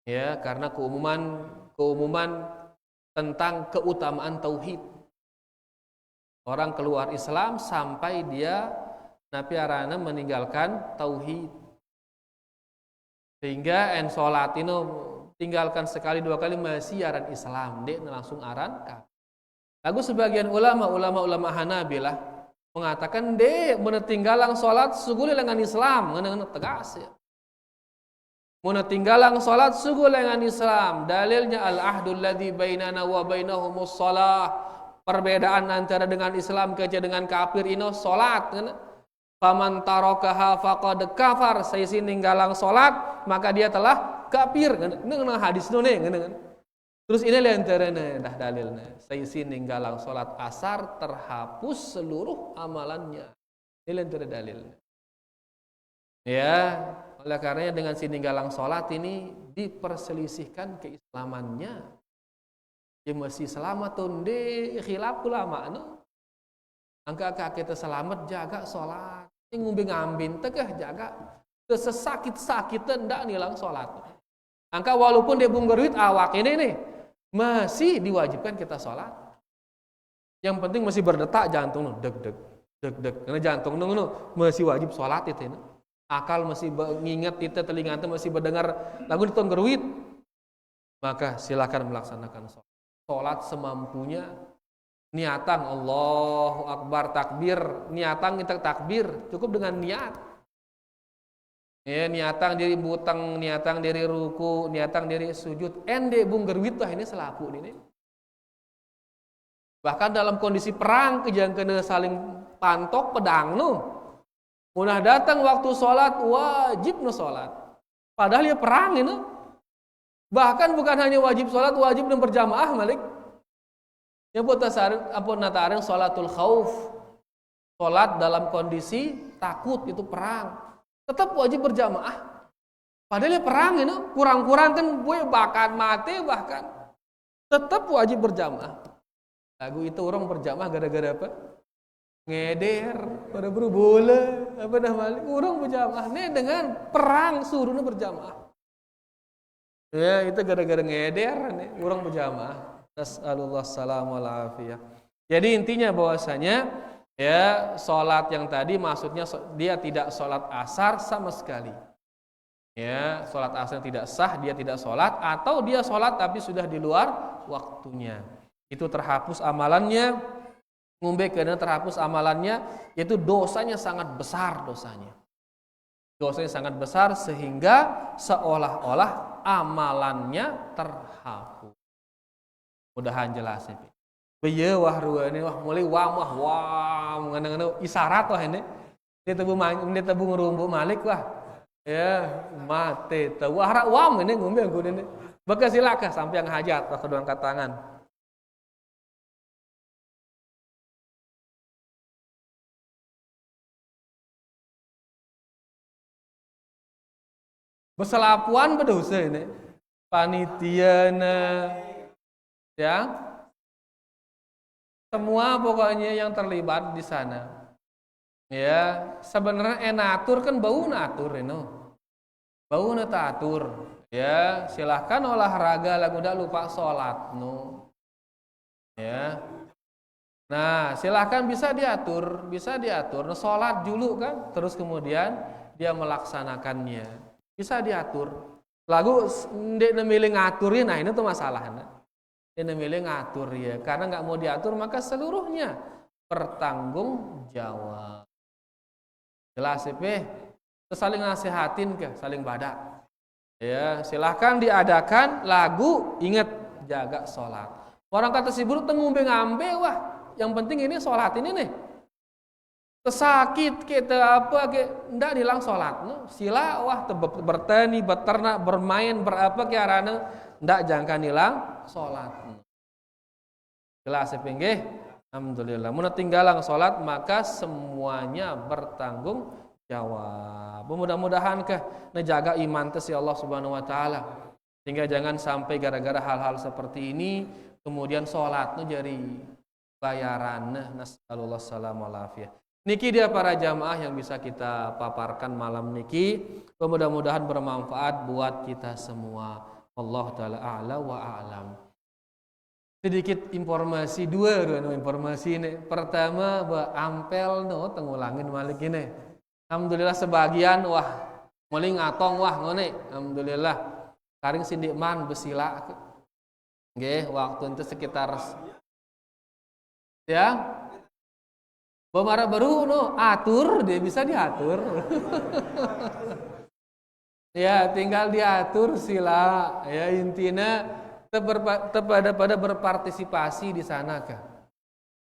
Ya, karena keumuman tentang keutamaan tauhid. Orang keluar Islam sampai dia napi arana meninggalkan tauhid. Sehingga salat ini tinggalkan sekali dua kali masih aran Islam, dek langsung aran kafir. Lagu sebagian ulama Hanabilah mengatakan dek menetinggalang salat sugul lengan Islam, ngeuneuh tegas ya. Menetinggalang salat sugul lengan Islam. Dalilnya al-ahdul ladzi bainana wa bainahumus shalah. Perbedaan antara dengan Islam kerja dengan kafir ini salat. Faman tarakaha faqad kafar. Saisi ninggalang salat maka dia telah kafir. Ngeuneuh hadis nu ngeuneuh. Terus ini lantaran dah dalilnya. Saisi ninggalang salat asar terhapus seluruh amalannya. Ini lantaran dalilnya. Ya, oleh karenanya dengan sininggalang salat ini diperselisihkan keislamannya. Dia masih selamat tunde khilaf ulama anu. Angka kita selamat jaga salat. Ini ngumbi ngambin tegah jaga. Teu sesakit-sakiten ndak nilang salat. Angka walaupun dia bunggeruit awak ini nih masih diwajibkan kita salat. Yang penting masih berdetak jantung deg. Karena jantung masih wajib salat itu. Akal masih mengingat itu, telinga itu masih mendengar lagu ditonggeruit. Maka silakan melaksanakan salat. Salat semampunya, niatan Allahu Akbar takbir, niatan kita takbir cukup dengan niat. Ya, niatan diri butang, niatan diri ruku, niatan diri sujud. Ende bunggerwit lah ini selaku ini. Bahkan dalam kondisi perang kejang kena saling pantok pedang munah datang waktu salat wajib salat. Padahal ya perang ini. Bahkan bukan hanya wajib sholat, wajib dan berjamaah malik. Yang buat nataring sholatul khauf, sholat dalam kondisi takut itu perang, tetap wajib berjamaah. Padahal perang ini kurang-kurang kan gue bahkan mati bahkan tetap wajib berjamaah. Lagu itu orang berjamaah gara-gara apa? Ngeder, pada berbola, apa namanya? Orang berjamaah. Nih dengan perang suruhnya berjamaah. Ya itu gara-gara ngeder nih, orang berjamaah. Nas'alullah salam wal afiyah. Jadi intinya bahwasanya ya sholat yang tadi maksudnya dia tidak sholat asar sama sekali. Ya sholat asar tidak sah, dia tidak sholat atau dia sholat tapi sudah di luar waktunya. Itu terhapus amalannya, ngumbe karena terhapus amalannya, yaitu dosanya sangat besar dosanya. Dosanya sangat besar sehingga seolah-olah amalannya terhapus. Mudahan jelas ya. Beye wah ruane wah mulai wah mengenang isyarat wah ini. Dia tebu ngerumbu malik wah. Ya, mate teu wah wam ini ngombe aku ini. Baka silakan sampai yang hajat wah kedua angkat tangan. Berselapuan berdosa ini. Panitiana ya. Semua pokoknya yang terlibat di sana. Ya, sebenarnya enatur kan bau natur ini. Bau natatur. Ya, silahkan olahraga lagu dak lupa sholat Ya. Nah, silahkan bisa diatur. Nah, sholat dulu kan, terus kemudian dia melaksanakannya. Bisa diatur. Lagu ndek nemilih ngaturin, nah ini tuh masalahnya. Dia memilih ngatur ya, karena nggak mau diatur maka seluruhnya bertanggung jawab. Jelas ya, saling nasihatin ke, saling badak. Ya, silahkan diadakan lagu, ingat jaga sholat. Orang kata si buruk ngombe ngambe wah, yang penting ini sholat ini nih. Kesakit kita apa ke, ndak dilang sholat. Sila wah bertani, beternak, bermain, berapa ke arana. Ndak jangka nilang sholat. Jelas ya pinggih. Alhamdulillah. Mun tinggalang sholat maka semuanya bertanggung jawab. Mudah-mudahan nejaga iman teh si Allah Subhanahu wa taala. Sehingga jangan sampai gara-gara hal-hal seperti ini kemudian sholat jadi bayaran. Nasallallahu salam wal afiyah. Niki dia para jamaah yang bisa kita paparkan malam niki. Mudah-mudahan bermanfaat buat kita semua. Allah taala a'la wa a'lam. Sedikit informasi dua informasi ini. Pertama, ampel no tengulangin malik ini. Alhamdulillah sebagian wah muling ngatong wah ngone. Alhamdulillah karing sindikman besila. Nggih, waktu itu sekitar ya. Bamara baru no atur dia bisa diatur. Ya, tinggal diatur sila. Ya, intinya pada berpartisipasi di sana kah.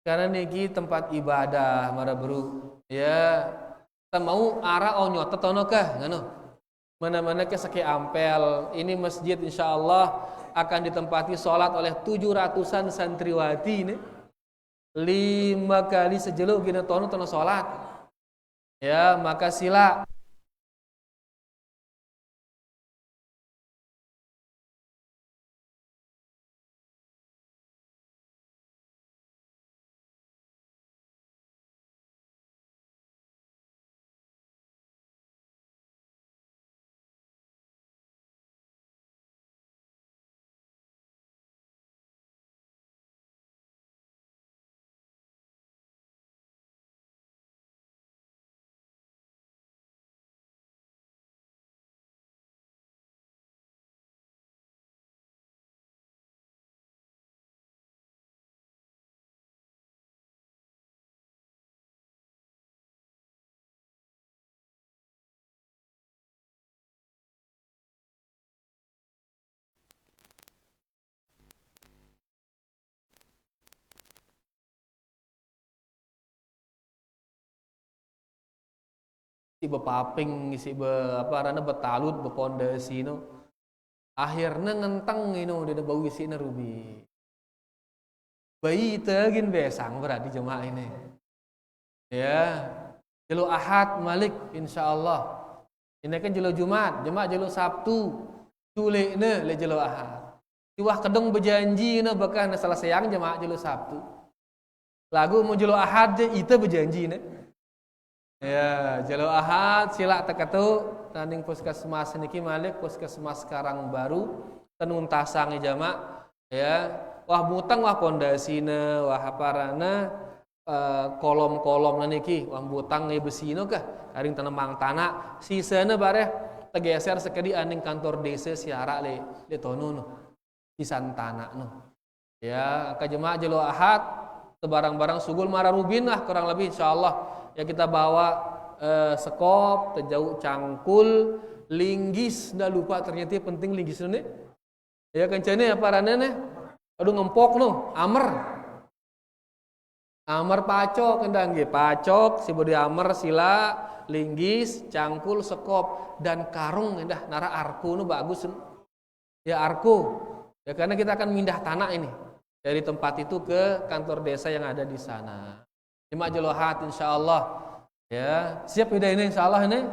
Karena niki tempat ibadah mara bro. Ya, kita mau arah nyotet ono kah ngono. Mana-mana ke seki ampel. Ini masjid insyaallah akan ditempati sholat oleh 700-an santriwati ini. 5 kali sejeluk gina tono sholat. Ya, maka sila si bepaping si betalut bepondasi no akhirnya ngenteng ino dia bau isi rubi bayi tegin besang berarti jemaah ini ya jelo ahad malik insyaallah ini kan jelo jumat jemaah jelo sabtu tule ne le jelo ahad tiwah kedeng berjanji ne bahkan salah sayang jemaah jelo sabtu lagu mau jelo ahad itu berjanji ne. Ya, jalo ahad sila takatu tanding puskesmas niki malik puskesmas sekarang baru tenuntasang jama ya wah butang wah pondasina wah aparana kolom-kolom niki wah butang besino kah karing tanemang tanah sisana bare tegeser sekedi aning kantor desa siara le tono no pisan tanah no ya ka jemaah jalo ahad tebarang-barang sugul mararubin lah kurang lebih insyaallah ya kita bawa sekop, terjauh cangkul, linggis, ndak lupa ternyata penting linggis ini. Ya kencane apa ranane? Aduh ngempok no, amer. Amer pacok kendang nggih, pacok sibodi amer sila, linggis, cangkul, sekop dan karung endah nara arku no bagus. Ya arku. Ya karena kita akan mindah tanah ini dari tempat itu ke kantor desa yang ada di sana. Jemaah Jalohat insyaallah ya siap tidak ini insyaallah ini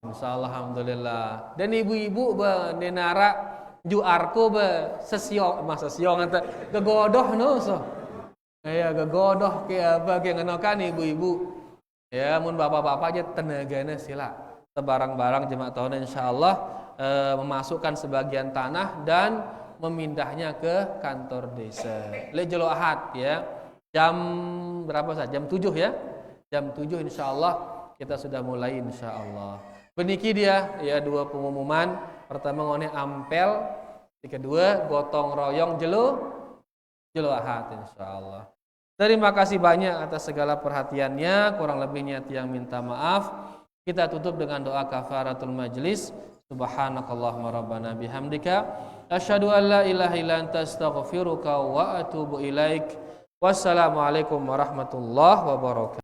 insyaallah alhamdulillah dan ibu-ibu nenara ju arko sesiong masa siong anta gegodoh no so ya gegodoh ke apa ke ngenokan ibu-ibu ya mun bapak-bapak aja tenagana sila sebarang-barang jemaah tahun insyaallah memasukkan sebagian tanah dan memindahnya ke kantor desa le Jalohat ya jam berapa saja? Jam 7 ya. Jam 7 insyaallah kita sudah mulai insyaallah. Beniki dia ya dua pengumuman. Pertama ngone ampel, yang kedua gotong royong jelo ahad insyaallah. Terima kasih banyak atas segala perhatiannya. Kurang lebihnya tiang minta maaf. Kita tutup dengan doa kafaratul majlis. Subhanakallahumma rabbana bihamdika asyhadu an la ilaha illa anta astaghfiruka wa atubu ilaik. Wassalamualaikum warahmatullahi wabarakatuh.